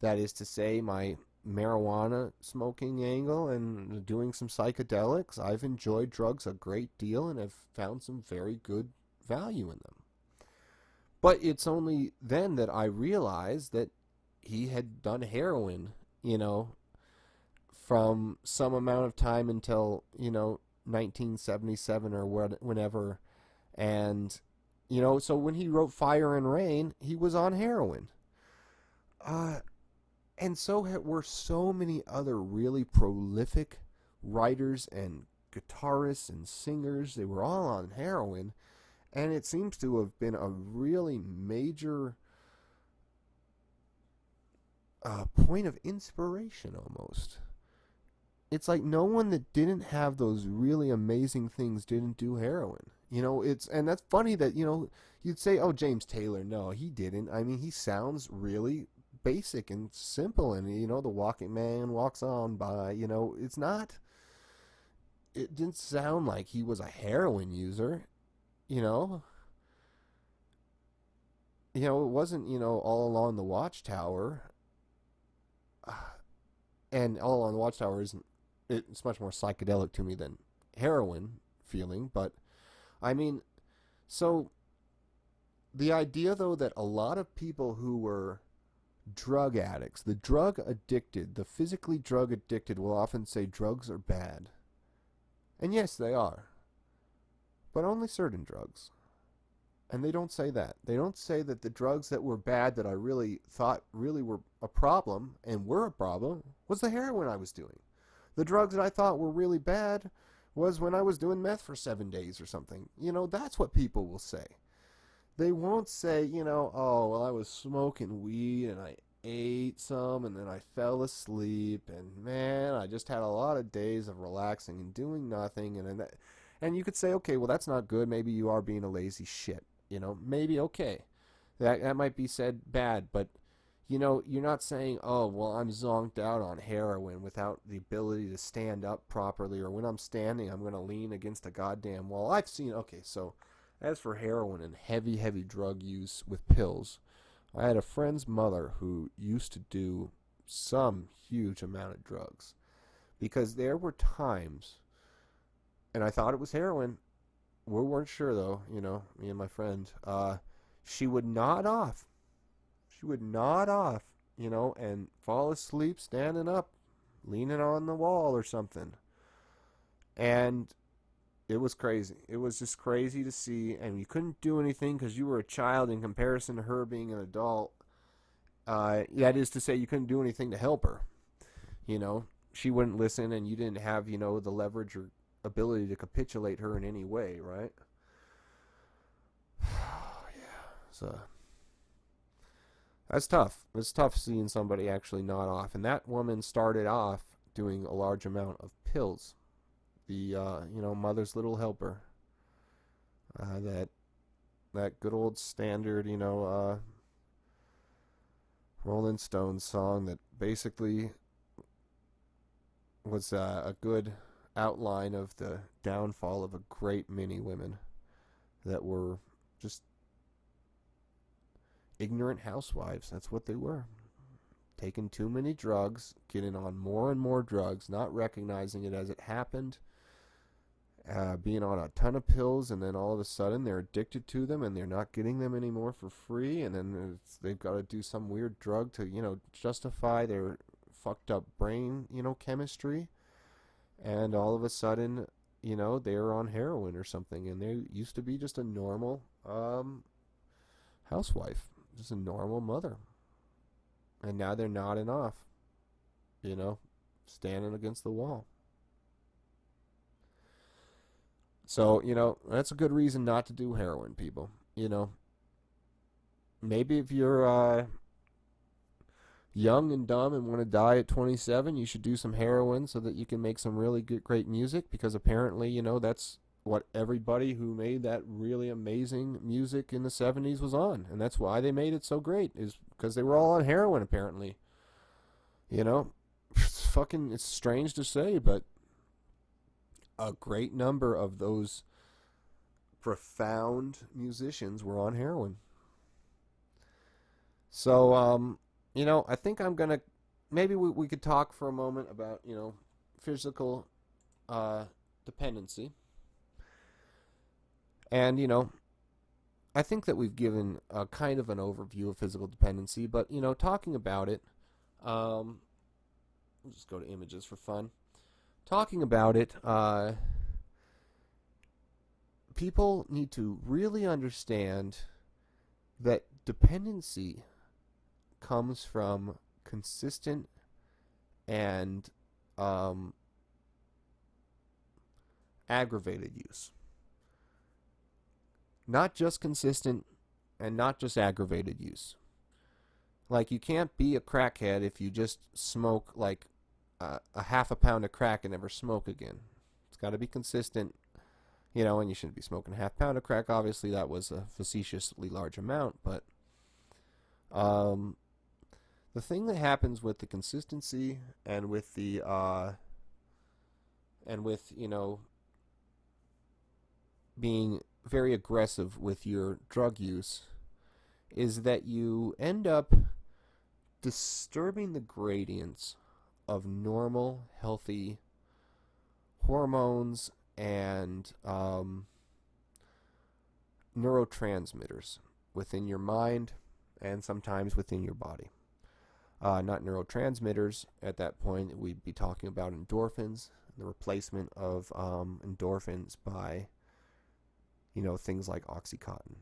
That is to say, my marijuana smoking angle and doing some psychedelics. I've enjoyed drugs a great deal and have found some very good value in them. But it's only then that I realized that he had done heroin, from some amount of time until, 1977 or whenever. And, so when he wrote Fire and Rain, he was on heroin. And so were so many other really prolific writers and guitarists and singers. They were all on heroin. And it seems to have been a really major point of inspiration almost. It's like no one that didn't have those really amazing things didn't do heroin. And that's funny that, you'd say, oh, James Taylor. No, he didn't. I mean, he sounds really basic and simple. And, the walking man walks on by, it didn't sound like he was a heroin user, you know? It wasn't, all along the Watchtower. And all along the Watchtower it's much more psychedelic to me than heroin feeling. But, I mean, so the idea, though, that a lot of people who were drug addicts, the drug addicted, the physically drug addicted will often say drugs are bad. And yes, they are. But only certain drugs. And they don't say that. They don't say that the drugs that were bad that I really thought really were a problem and were a problem was the heroin I was doing. The drugs that I thought were really bad was when I was doing meth for 7 days or something. That's what people will say. They won't say, oh, well, I was smoking weed and I ate some and then I fell asleep and, man, I just had a lot of days of relaxing and doing nothing. And you could say, okay, well, that's not good. Maybe you are being a lazy shit. Maybe okay. That might be said bad, but, you're not saying, oh, well, I'm zonked out on heroin without the ability to stand up properly, or when I'm standing, I'm going to lean against a goddamn wall. Okay, so as for heroin and heavy, heavy drug use with pills, I had a friend's mother who used to do some huge amount of drugs, because there were times, and I thought it was heroin. We weren't sure, though, me and my friend. She would nod off. And fall asleep standing up, leaning on the wall or something. And it was crazy. It was just crazy to see, and you couldn't do anything because you were a child in comparison to her being an adult. That is to say, you couldn't do anything to help her. She wouldn't listen, and you didn't have, the leverage or ability to capitulate her in any way, right? Yeah, so that's tough. It's tough seeing somebody actually nod off, and that woman started off doing a large amount of pills. The mother's little helper. That good old standard, Rolling Stones song that basically was a good outline of the downfall of a great many women that were just ignorant housewives. That's what they were. Taking too many drugs, getting on more and more drugs, not recognizing it as it happened, being on a ton of pills, and then all of a sudden they're addicted to them and they're not getting them anymore for free, and then they've got to do some weird drug to, justify their fucked up brain, chemistry. And all of a sudden, they're on heroin or something, and they used to be just a normal housewife, just a normal mother. And now they're nodding off, standing against the wall. So, that's a good reason not to do heroin, people. Maybe if you're young and dumb and want to die at 27, you should do some heroin so that you can make some really good, great music, because apparently, that's what everybody who made that really amazing music in the 70s was on. And that's why they made it so great, is because they were all on heroin, apparently. It's strange to say, but a great number of those profound musicians were on heroin. So, I think I'm going to, maybe we could talk for a moment about, physical dependency. And, I think that we've given a kind of an overview of physical dependency, but, talking about it, we'll just go to images for fun. Talking about it, people need to really understand that dependency comes from consistent and aggravated use. Not just consistent and not just aggravated use. Like, you can't be a crackhead if you just smoke like a half a pound of crack and never smoke again. It's got to be consistent And you shouldn't be smoking a half pound of crack. Obviously, that was a facetiously large amount, but the thing that happens with the consistency and with the being very aggressive with your drug use is that you end up disturbing the gradients of normal, healthy hormones and neurotransmitters within your mind and sometimes within your body. Not neurotransmitters. At that point, we'd be talking about endorphins, the replacement of endorphins by, things like Oxycontin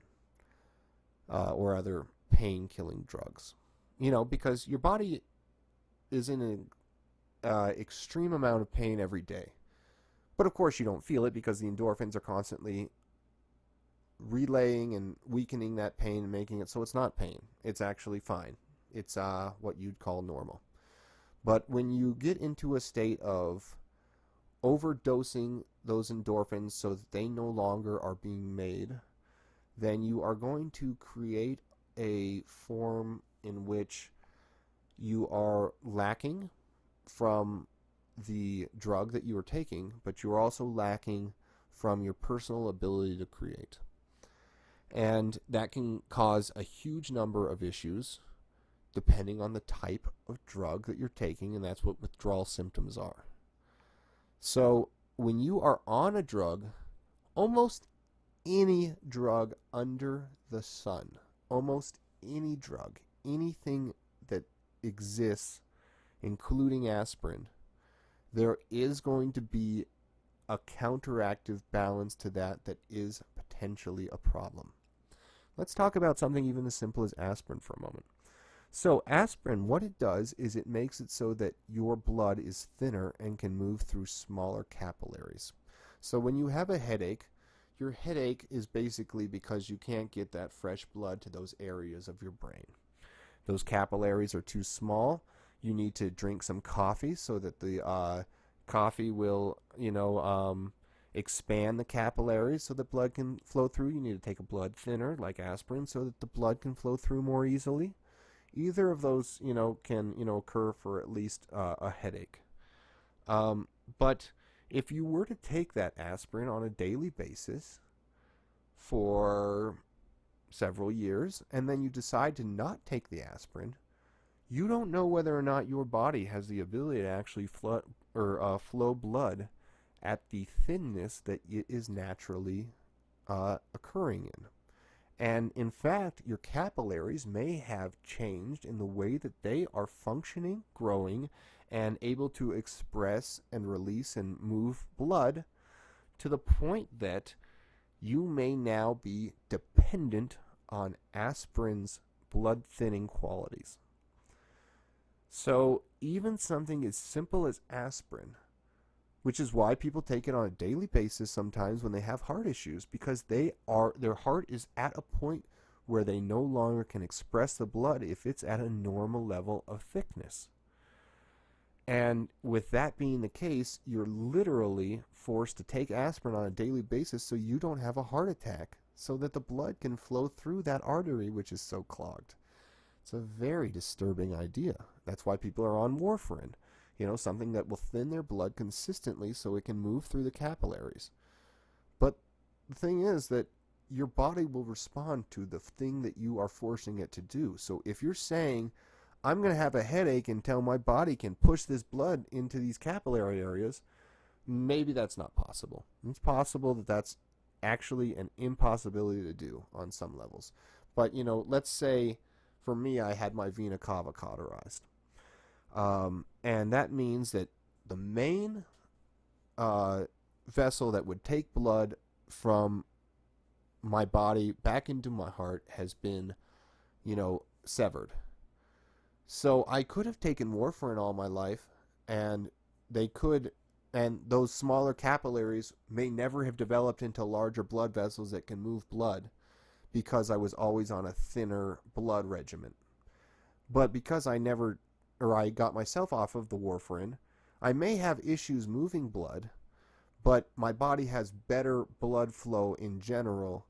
or other pain-killing drugs. Because your body is in an extreme amount of pain every day. But of course you don't feel it because the endorphins are constantly relaying and weakening that pain and making it so it's not pain. It's actually fine. It's what you'd call normal. But when you get into a state of overdosing those endorphins so that they no longer are being made, then you are going to create a form in which you are lacking from the drug that you are taking, but you're also lacking from your personal ability to create. And that can cause a huge number of issues depending on the type of drug that you're taking, and that's what withdrawal symptoms are. So when you are on a drug, almost any drug under the sun, almost any drug, anything that exists, including aspirin, there is going to be a counteractive balance to that is potentially a problem. Let's talk about something even as simple as aspirin for a moment. So aspirin, what it does is it makes it so that your blood is thinner and can move through smaller capillaries. So when you have a headache, your headache is basically because you can't get that fresh blood to those areas of your brain. Those capillaries are too small. You need to drink some coffee so that the coffee will, expand the capillaries so that blood can flow through. You need to take a blood thinner like aspirin so that the blood can flow through more easily. Either of those, can, occur for at least a headache. But if you were to take that aspirin on a daily basis for several years, and then you decide to not take the aspirin, you don't know whether or not your body has the ability to actually flow blood at the thinness that it is naturally occurring in. And in fact, your capillaries may have changed in the way that they are functioning, growing, and able to express and release and move blood to the point that you may now be dependent on aspirin's blood thinning qualities. So even something as simple as aspirin, which is why people take it on a daily basis sometimes when they have heart issues, because their heart is at a point where they no longer can express the blood if it's at a normal level of thickness. And with that being the case, you're literally forced to take aspirin on a daily basis so you don't have a heart attack, so that the blood can flow through that artery which is so clogged. It's a very disturbing idea. That's why people are on warfarin. Something that will thin their blood consistently so it can move through the capillaries. But the thing is that your body will respond to the thing that you are forcing it to do. So if you're saying, I'm going to have a headache until my body can push this blood into these capillary areas, maybe that's not possible. It's possible that that's actually an impossibility to do on some levels. But, let's say, for me, I had my vena cava cauterized. And that means that the main vessel that would take blood from my body back into my heart has been, severed. So I could have taken warfarin all my life, and those smaller capillaries may never have developed into larger blood vessels that can move blood because I was always on a thinner blood regimen. But because I got myself off of the warfarin, I may have issues moving blood, but my body has better blood flow in general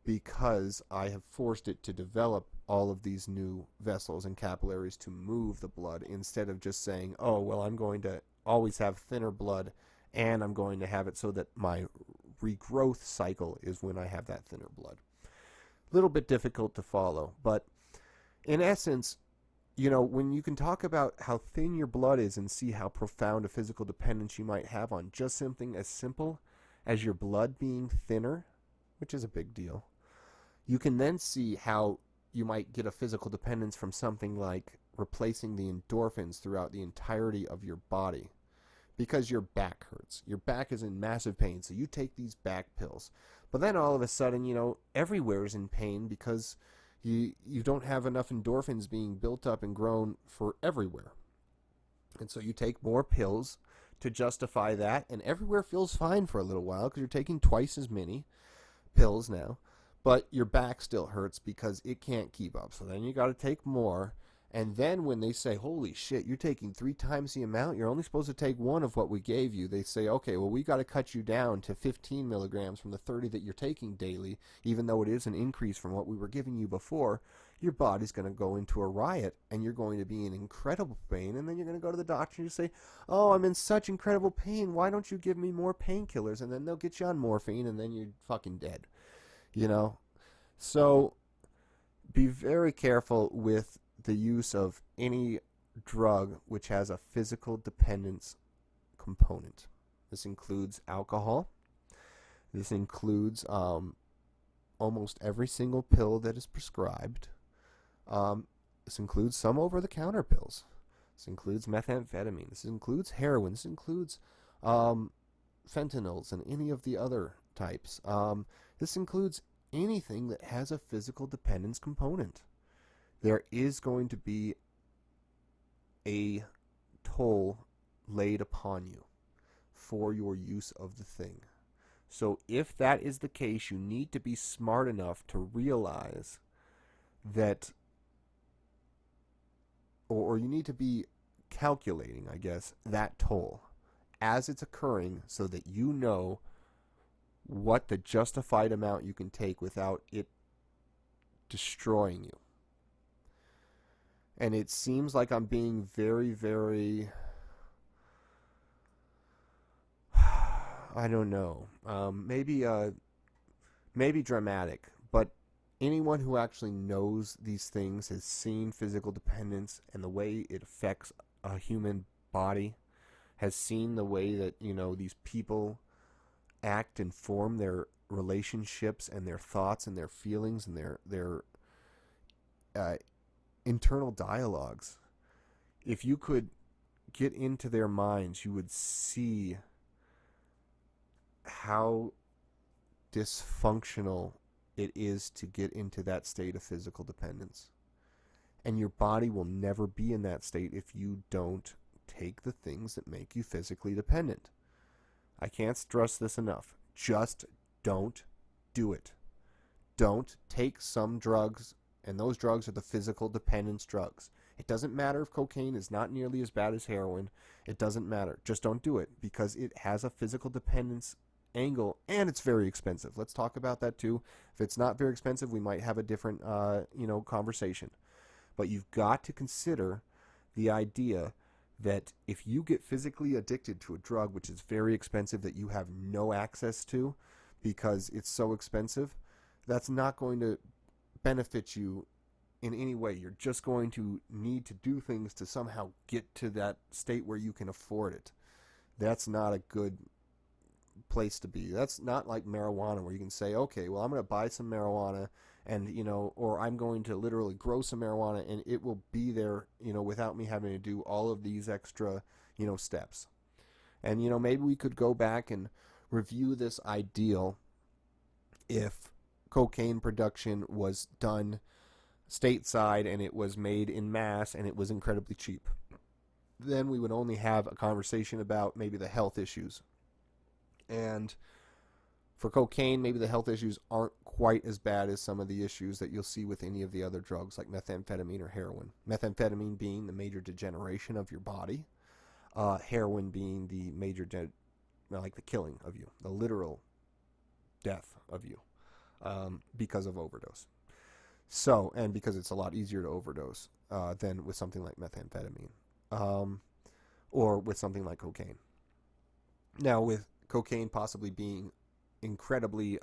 because I have forced it to develop all of these new vessels and capillaries to move the blood, instead of just saying, oh, well, I'm going to always have thinner blood and I'm going to have it so that my regrowth cycle is when I have that thinner blood. A little bit difficult to follow, but in essence, when you can talk about how thin your blood is and see how profound a physical dependence you might have on just something as simple as your blood being thinner, which is a big deal, you can then see how you might get a physical dependence from something like replacing the endorphins throughout the entirety of your body, because your back hurts. Your back is in massive pain, so you take these back pills. But then all of a sudden, everywhere is in pain because you don't have enough endorphins being built up and grown for everywhere. And so you take more pills to justify that, and everywhere feels fine for a little while because you're taking twice as many pills now. But your back still hurts because it can't keep up. So then you got to take more. And then when they say, holy shit, you're taking 3 times the amount, you're only supposed to take 1 of what we gave you. They say, okay, well, we got to cut you down to 15 milligrams from the 30 that you're taking daily, even though it is an increase from what we were giving you before. Your body's going to go into a riot, and you're going to be in incredible pain. And then you're going to go to the doctor and you say, oh, I'm in such incredible pain. Why don't you give me more painkillers? And then they'll get you on morphine, and then you're fucking dead. So be very careful with the use of any drug which has a physical dependence component. This includes alcohol. This includes almost every single pill that is prescribed. This includes some over-the-counter pills. This includes methamphetamine. This includes heroin. This includes fentanyls and any of the other types. This includes anything that has a physical dependence component. There is going to be a toll laid upon you for your use of the thing. So if that is the case, you need to be smart enough to realize that, or you need to be calculating, I guess, that toll as it's occurring so that you know what the justified amount you can take without it destroying you. And it seems like I'm being very, very, I don't know, maybe dramatic, but anyone who actually knows these things, has seen physical dependence and the way it affects a human body, has seen the way that, these people act and form their relationships and their thoughts and their feelings and their internal dialogues. If you could get into their minds, you would see how dysfunctional it is to get into that state of physical dependence. And your body will never be in that state if you don't take the things that make you physically dependent. I can't stress this enough. Just don't do it. Don't take some drugs, and those drugs are the physical dependence drugs. It doesn't matter if cocaine is not nearly as bad as heroin. It doesn't matter. Just don't do it because it has a physical dependence angle, and it's very expensive. Let's talk about that too. If it's not very expensive, we might have a different conversation. But you've got to consider the idea that if you get physically addicted to a drug which is very expensive that you have no access to because it's so expensive, that's not going to benefit you in any way. You're just going to need to do things to somehow get to that state where you can afford it. That's not a good place to be. That's not like marijuana where you can say, okay, well, I'm going to buy some marijuana and, or I'm going to literally grow some marijuana and it will be there, without me having to do all of these extra, steps. And, maybe we could go back and review this ideal if cocaine production was done stateside and it was made in mass and it was incredibly cheap. Then we would only have a conversation about maybe the health issues. And for cocaine, maybe the health issues aren't quite as bad as some of the issues that you'll see with any of the other drugs like methamphetamine or heroin. Methamphetamine being the major degeneration of your body. Heroin being the major like the killing of you, the literal death of you, because of overdose. So, and because it's a lot easier to overdose than with something like methamphetamine, or with something like cocaine. Now, with cocaine possibly being incredibly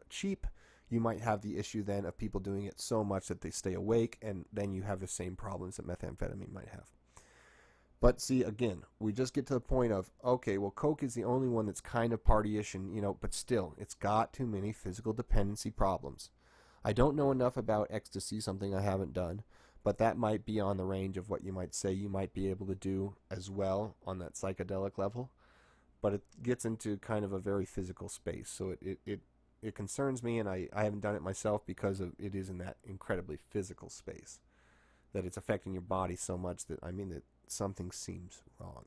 cheap, you might have the issue then of people doing it so much that they stay awake, and then you have the same problems that methamphetamine might have. But see, again, we just get to the point of, okay, well, coke is the only one that's kind of partyish, and but still, it's got too many physical dependency problems. I don't know enough about ecstasy, something I haven't done, but that might be on the range of what you might say you might be able to do as well on that psychedelic level. But it gets into kind of a very physical space, so it concerns me, and I haven't done it myself because it is in that incredibly physical space, that it's affecting your body so much that something seems wrong.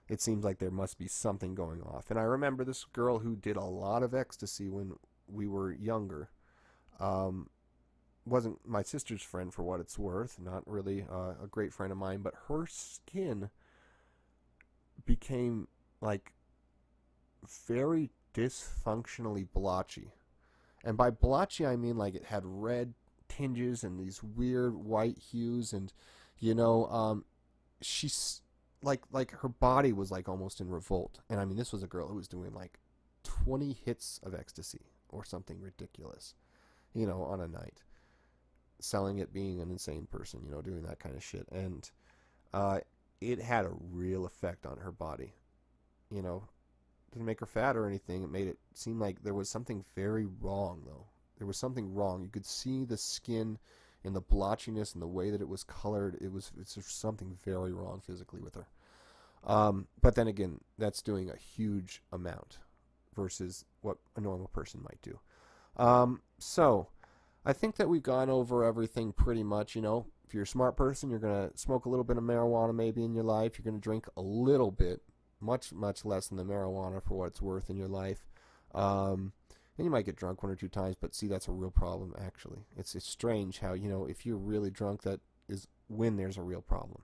It seems like there must be something going off. And I remember this girl who did a lot of ecstasy when we were younger. Wasn't my sister's friend, for what it's worth, not really a great friend of mine, but her skin became like very dysfunctionally blotchy. And by blotchy, I mean like it had red tinges and these weird white hues, and she's like her body was like almost in revolt. And this was a girl who was doing like 20 hits of ecstasy or something ridiculous, on a night, selling it, being an insane person, doing that kind of shit. And it had a real effect on her body. Didn't make her fat or anything. It made it seem like there was something very wrong, though. There was something wrong. You could see the skin and the blotchiness and the way that it was colored. It's just something very wrong physically with her. But then again, that's doing a huge amount versus what a normal person might do. So I think that we've gone over everything pretty much. If you're a smart person, you're going to smoke a little bit of marijuana maybe in your life. You're going to drink a little bit, much, much less than the marijuana for what it's worth in your life. And you might get drunk one or two times, but see, that's a real problem, actually. It's strange how, if you're really drunk, that is when there's a real problem.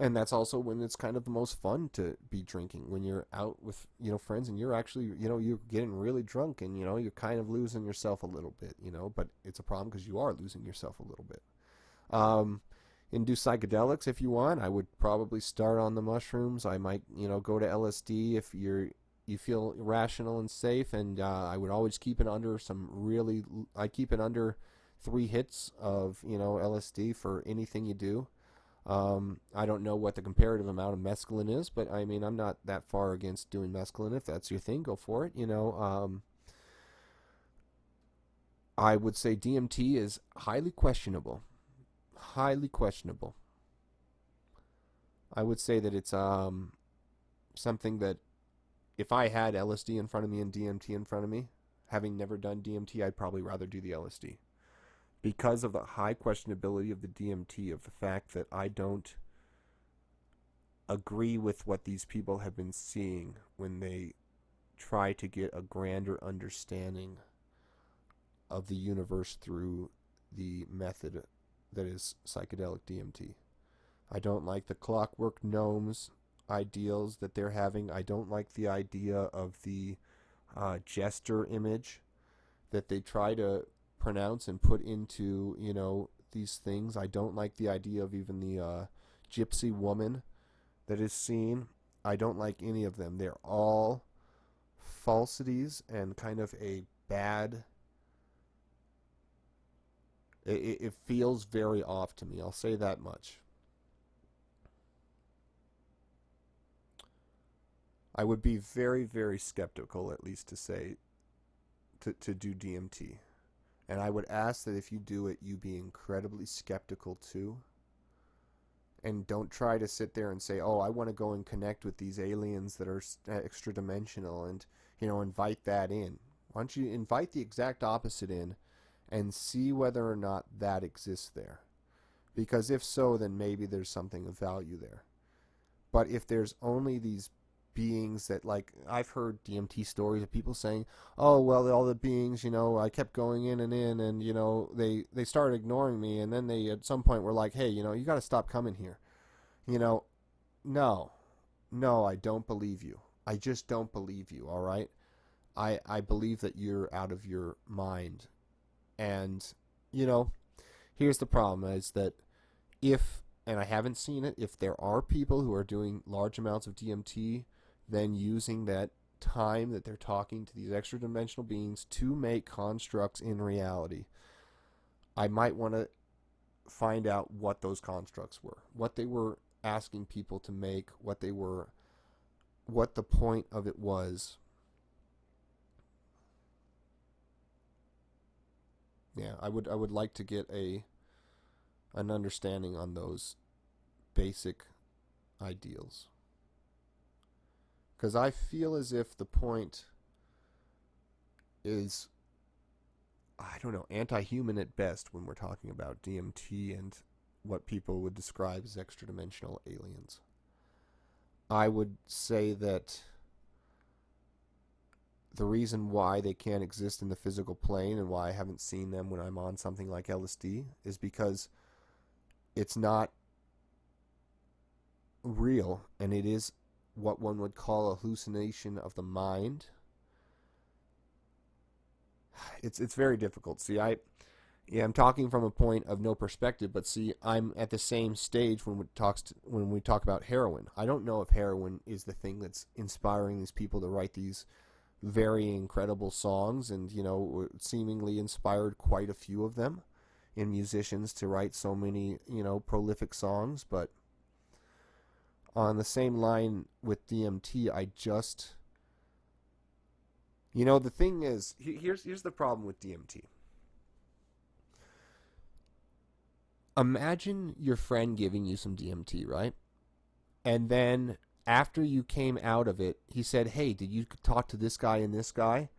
And that's also when it's kind of the most fun to be drinking, when you're out with, friends, and you're actually, you're getting really drunk, and, you're kind of losing yourself a little bit, but it's a problem because you are losing yourself a little bit. And do psychedelics if you want. I would probably start on the mushrooms. I might, go to LSD if you feel rational and safe, and I would always keep it under I keep it under 3 hits of, LSD for anything you do. I don't know what the comparative amount of mescaline is, but I'm not that far against doing mescaline. If that's your thing, go for it. I would say DMT is highly questionable. Highly questionable. I would say that it's something that if I had LSD in front of me and DMT in front of me, having never done DMT, I'd probably rather do the LSD. Because of the high questionability of the DMT, of the fact that I don't agree with what these people have been seeing when they try to get a grander understanding of the universe through the method that is psychedelic DMT. I don't like the clockwork gnomes ideals that they're having. I don't like the idea of the jester image that they try to pronounce and put into, these things. I don't like the idea of even the gypsy woman that is seen. I don't like any of them. They're all falsities and kind of a bad... It feels very off to me. I'll say that much. I would be very, very skeptical, at least to say, to do DMT. And I would ask that if you do it, you be incredibly skeptical too. And don't try to sit there and say, oh, I want to go and connect with these aliens that are extra dimensional and, invite that in. Why don't you invite the exact opposite in and see whether or not that exists there? Because if so, then maybe there's something of value there. But if there's only these beings that, like, I've heard DMT stories of people saying, oh, well, all the beings, I kept going in, and, they started ignoring me, and then they at some point were like, hey, you got to stop coming here. No. no, I don't believe you. I just don't believe you, all right? I believe that you're out of your mind. And, you know, here's the problem is that if, and I haven't seen it, if there are people who are doing large amounts of DMT, then using that time that they're talking to these extra dimensional beings to make constructs in reality, I might want to find out what those constructs were, what they were asking people to make, what the point of it was. Yeah, I would like to get an understanding on those basic ideals. Because I feel as if the point is, I don't know, anti-human at best when we're talking about DMT and what people would describe as extra-dimensional aliens. I would say that the reason why they can't exist in the physical plane and why I haven't seen them when I'm on something like LSD is because it's not real, and it is what one would call a hallucination of the mind. It's very difficult. See, I'm talking from a point of no perspective, but see, I'm at the same stage when we talk about heroin. I don't know if heroin is the thing that's inspiring these people to write these very incredible songs, and seemingly inspired quite a few of them in musicians to write so many prolific songs. But on the same line with DMT, I just the thing is, here's the problem with DMT. Imagine your friend giving you some DMT, right? And then after you came out of it, he said, "Hey, did you talk to this guy and this guy?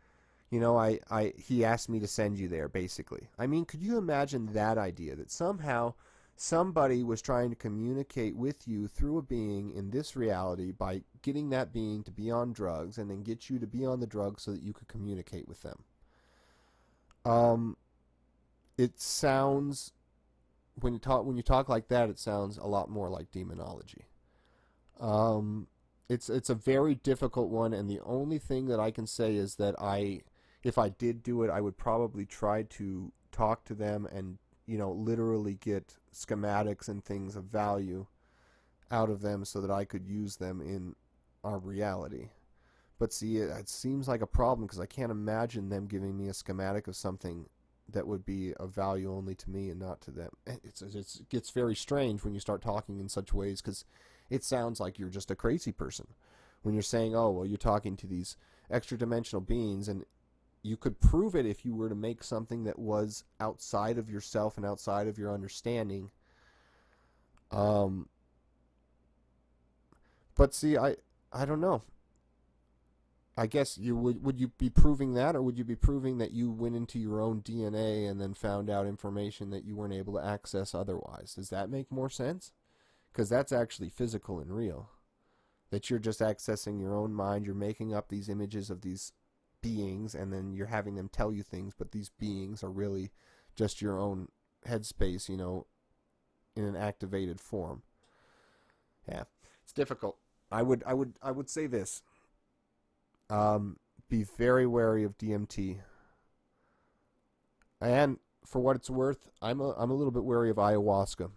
He asked me to send you there, basically." I mean, could you imagine that idea, that somehow somebody was trying to communicate with you through a being in this reality by getting that being to be on drugs and then get you to be on the drugs so that you could communicate with them? It sounds, when you talk like that, it sounds a lot more like demonology. It's a very difficult one, and the only thing that I can say is that if I did do it, I would probably try to talk to them and literally get schematics and things of value out of them so that I could use them in our reality. But see, it seems like a problem because I can't imagine them giving me a schematic of something that would be of value only to me and not to them. It gets very strange when you start talking in such ways, because it sounds like you're just a crazy person when you're saying, oh, well, you're talking to these extra dimensional beings, and you could prove it if you were to make something that was outside of yourself and outside of your understanding. But see, I don't know. I guess would you be proving that, or would you be proving that you went into your own DNA and then found out information that you weren't able to access otherwise? Does that make more sense? Because that's actually physical and real. That you're just accessing your own mind, you're making up these images of these beings, and then you're having them tell you things, but these beings are really just your own headspace, in an activated form. Yeah, it's difficult. I would say this. Be very wary of DMT. And for what it's worth, I'm a little bit wary of ayahuasca,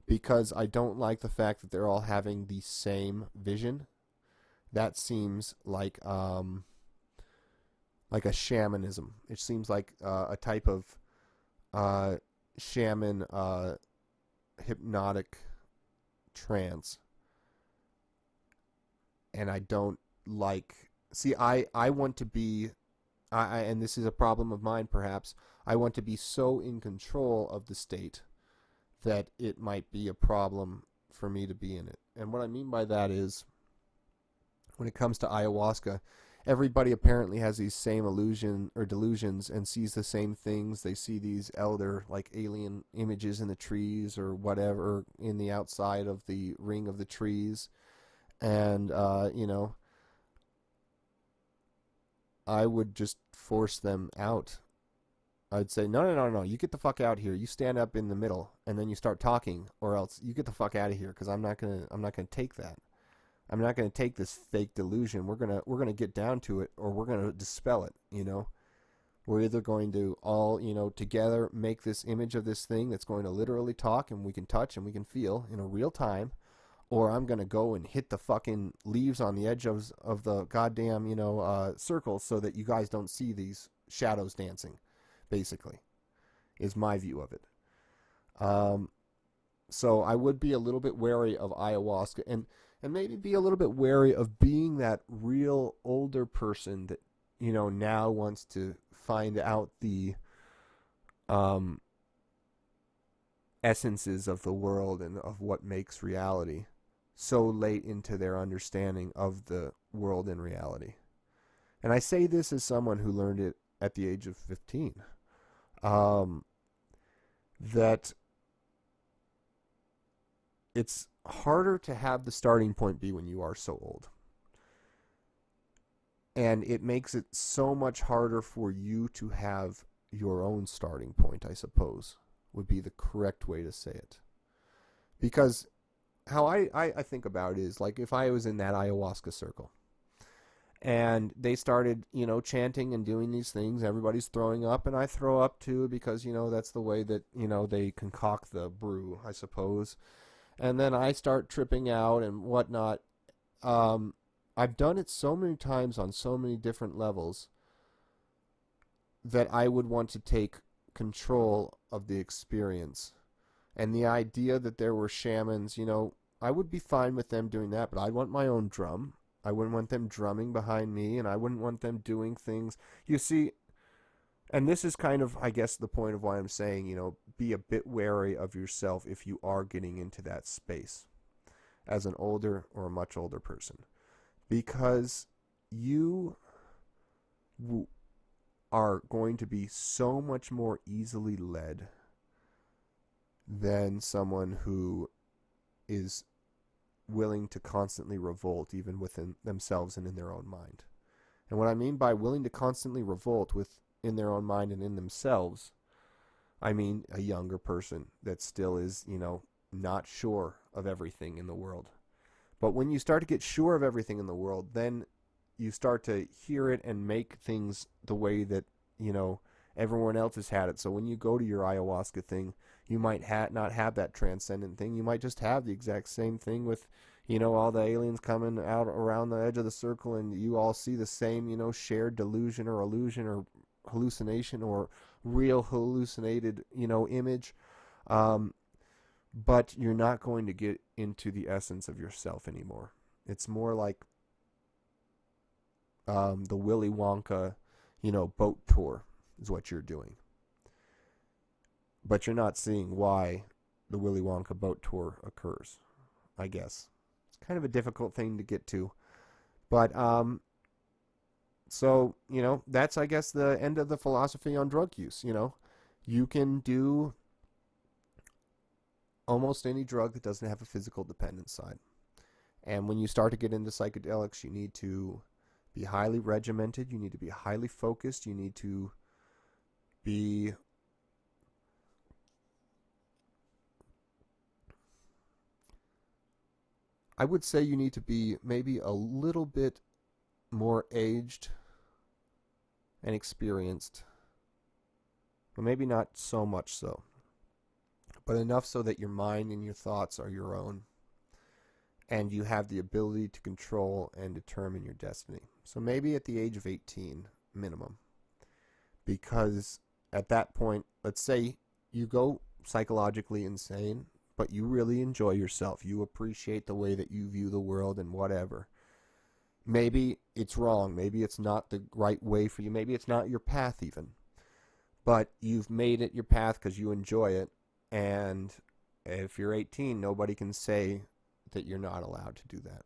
because I don't like the fact that they're all having the same vision. That seems like a shamanism. It seems like a type of shaman hypnotic trance. And I don't like... See, I want to be... and this is a problem of mine, perhaps. I want to be so in control of the state that it might be a problem for me to be in it. And what I mean by that is, when it comes to ayahuasca, everybody apparently has these same delusions and sees the same things. They see these elder, like alien images in the trees or whatever in the outside of the ring of the trees. And, I would just force them out. I'd say, no, you get the fuck out here. You stand up in the middle, and then you start talking, or else you get the fuck out of here, because I'm not gonna take that. I'm not going to take this fake delusion. We're going to get down to it, or we're going to dispel it, you know. We're either going to all, you know, together make this image of this thing that's going to literally talk and we can touch and we can feel in a real time, or I'm going to go and hit the fucking leaves on the edge of the goddamn, you know, circle so that you guys don't see these shadows dancing, basically, is my view of it. So I would be a little bit wary of ayahuasca and maybe be a little bit wary of being that real older person that, you know, now wants to find out the essences of the world and of what makes reality so late into their understanding of the world and reality. And I say this as someone who learned it at the age of 15. That it's harder to have the starting point be when you are so old. And it makes it so much harder for you to have your own starting point, I suppose, would be the correct way to say it. Because how I think about it is, like, if I was in that ayahuasca circle and they started, you know, chanting and doing these things, everybody's throwing up, and I throw up too because, you know, that's the way that, you know, they concoct the brew, I suppose. And then I start tripping out and whatnot. I've done it so many times on so many different levels that I would want to take control of the experience. And the idea that there were shamans, you know, I would be fine with them doing that, but I'd want my own drum. I wouldn't want them drumming behind me, and I wouldn't want them doing things. You see, and this is kind of, I guess, the point of why I'm saying, you know, be a bit wary of yourself if you are getting into that space as an older or a much older person. Because you are going to be so much more easily led than someone who is willing to constantly revolt even within themselves and in their own mind. And what I mean by willing to constantly revolt within their own mind and in themselves, I mean a younger person that still is, you know, not sure of everything in the world. But when you start to get sure of everything in the world, then you start to hear it and make things the way that, you know, everyone else has had it. So when you go to your ayahuasca thing, you might not have that transcendent thing. You might just have the exact same thing with, you know, all the aliens coming out around the edge of the circle, and you all see the same, you know, shared delusion or illusion or hallucination or real hallucinated, you know, image. But you're not going to get into the essence of yourself anymore. It's more like the Willy Wonka, you know, boat tour is what you're doing. But you're not seeing why the Willy Wonka boat tour occurs, I guess. It's kind of a difficult thing to get to. But, so, you know, that's, I guess, the end of the philosophy on drug use, you know. You can do almost any drug that doesn't have a physical dependence side. And when you start to get into psychedelics, you need to be highly regimented. You need to be highly focused. You need to be I would say you need to be maybe a little bit more aged and experienced, but maybe not so much so, but enough so that your mind and your thoughts are your own, and you have the ability to control and determine your destiny. So maybe at the age of 18 minimum, because at that point, let's say you go psychologically insane, but you really enjoy yourself. You appreciate the way that you view the world and whatever. Maybe it's wrong. Maybe it's not the right way for you. Maybe it's not your path even. But you've made it your path because you enjoy it. And if you're 18, nobody can say that you're not allowed to do that.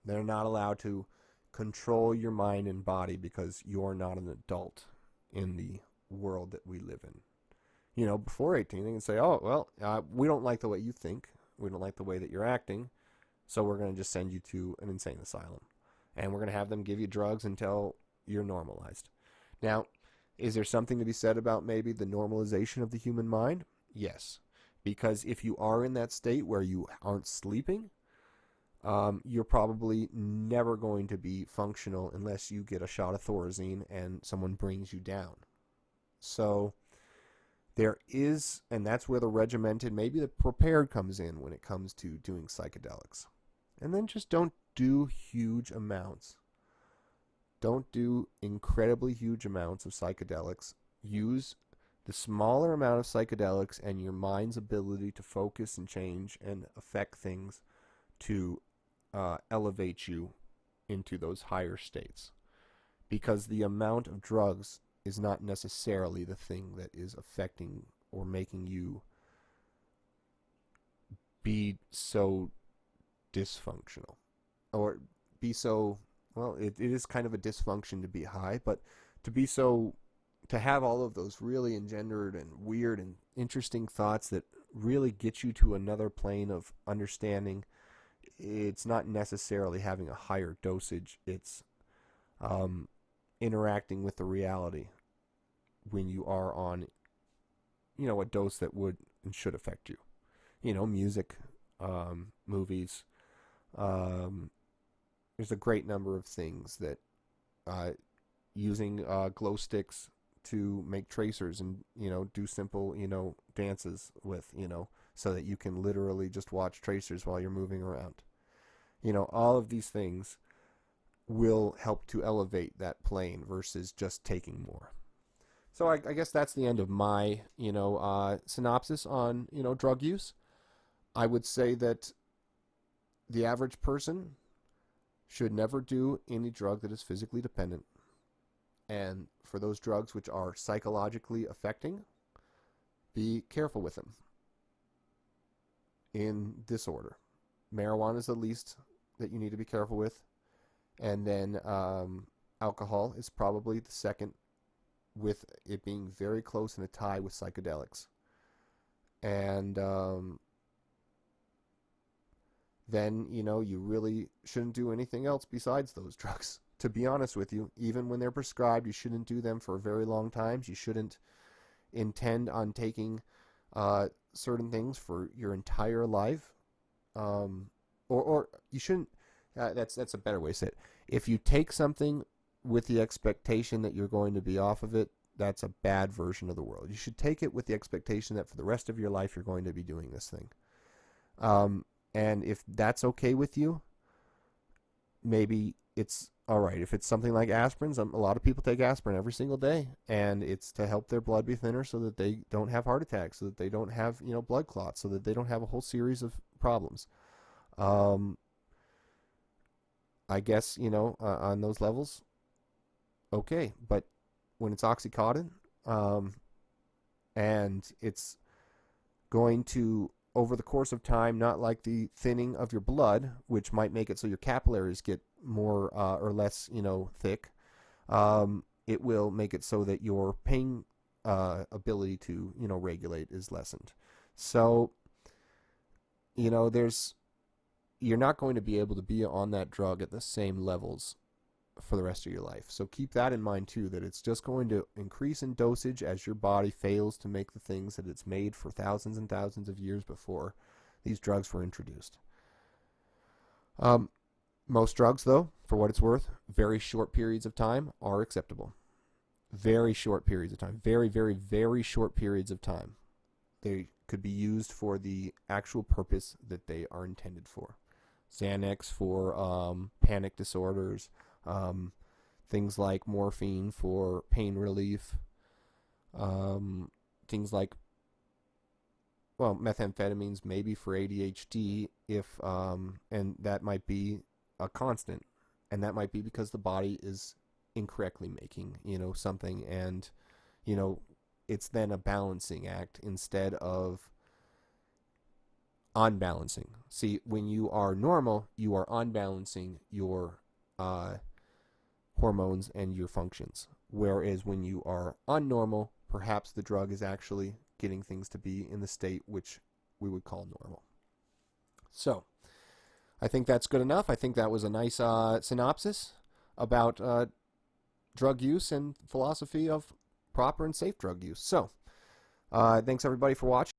They're not allowed to control your mind and body because you're not an adult in the world that we live in. You know, before 18, they can say, oh, well, we don't like the way you think. We don't like the way that you're acting. So we're going to just send you to an insane asylum. And we're going to have them give you drugs until you're normalized. Now, is there something to be said about maybe the normalization of the human mind? Yes. Because if you are in that state where you aren't sleeping, you're probably never going to be functional unless you get a shot of Thorazine and someone brings you down. So there is, and that's where the regimented, maybe the prepared comes in when it comes to doing psychedelics. And then just don't do huge amounts. Don't do incredibly huge amounts of psychedelics. Use the smaller amount of psychedelics and your mind's ability to focus and change and affect things to elevate you into those higher states. Because the amount of drugs is not necessarily the thing that is affecting or making you be so dysfunctional. Or be so, well, it is kind of a dysfunction to be high, but to be so, to have all of those really engendered and weird and interesting thoughts that really get you to another plane of understanding, it's not necessarily having a higher dosage. It's interacting with the reality when you are on, a dose that would and should affect you. Music, movies. There's a great number of things that using glow sticks to make tracers and, do simple, dances with, so that you can literally just watch tracers while you're moving around. All of these things will help to elevate that plane versus just taking more. So I guess that's the end of my, synopsis on, drug use. I would say that the average person should never do any drug that is physically dependent. And for those drugs which are psychologically affecting, be careful with them in this order. Marijuana is the least that you need to be careful with. And then alcohol is probably the second, with it being very close in a tie with psychedelics. And then, you really shouldn't do anything else besides those drugs. To be honest with you, even when they're prescribed, you shouldn't do them for very long times. You shouldn't intend on taking certain things for your entire life. Or you shouldn't, that's a better way to say it. If you take something with the expectation that you're going to be off of it, that's a bad version of the world. You should take it with the expectation that for the rest of your life you're going to be doing this thing. And if that's okay with you, maybe it's all right. If it's something like aspirin, a lot of people take aspirin every single day, and it's to help their blood be thinner so that they don't have heart attacks, so that they don't have, blood clots, so that they don't have a whole series of problems. I guess, on those levels, okay. But when it's Oxycontin, and it's going to, over the course of time, not like the thinning of your blood, which might make it so your capillaries get more or less, thick, it will make it so that your pain ability to, regulate is lessened. So, you're not going to be able to be on that drug at the same levels for the rest of your life. So keep that in mind too, that it's just going to increase in dosage as your body fails to make the things that it's made for thousands and thousands of years before these drugs were introduced. Most drugs, though, for what it's worth, very short periods of time are acceptable. Very short periods of time. Very, very, very short periods of time. They could be used for the actual purpose that they are intended for. Xanax for panic disorders, things like morphine for pain relief, things like, methamphetamines maybe for ADHD, if and that might be a constant, and that might be because the body is incorrectly making something, and it's then a balancing act instead of unbalancing. See, when you are normal, you are unbalancing your hormones and your functions. Whereas when you are unnormal, perhaps the drug is actually getting things to be in the state which we would call normal. So, I think that's good enough. I think that was a nice synopsis about drug use and philosophy of proper and safe drug use. So, thanks everybody for watching.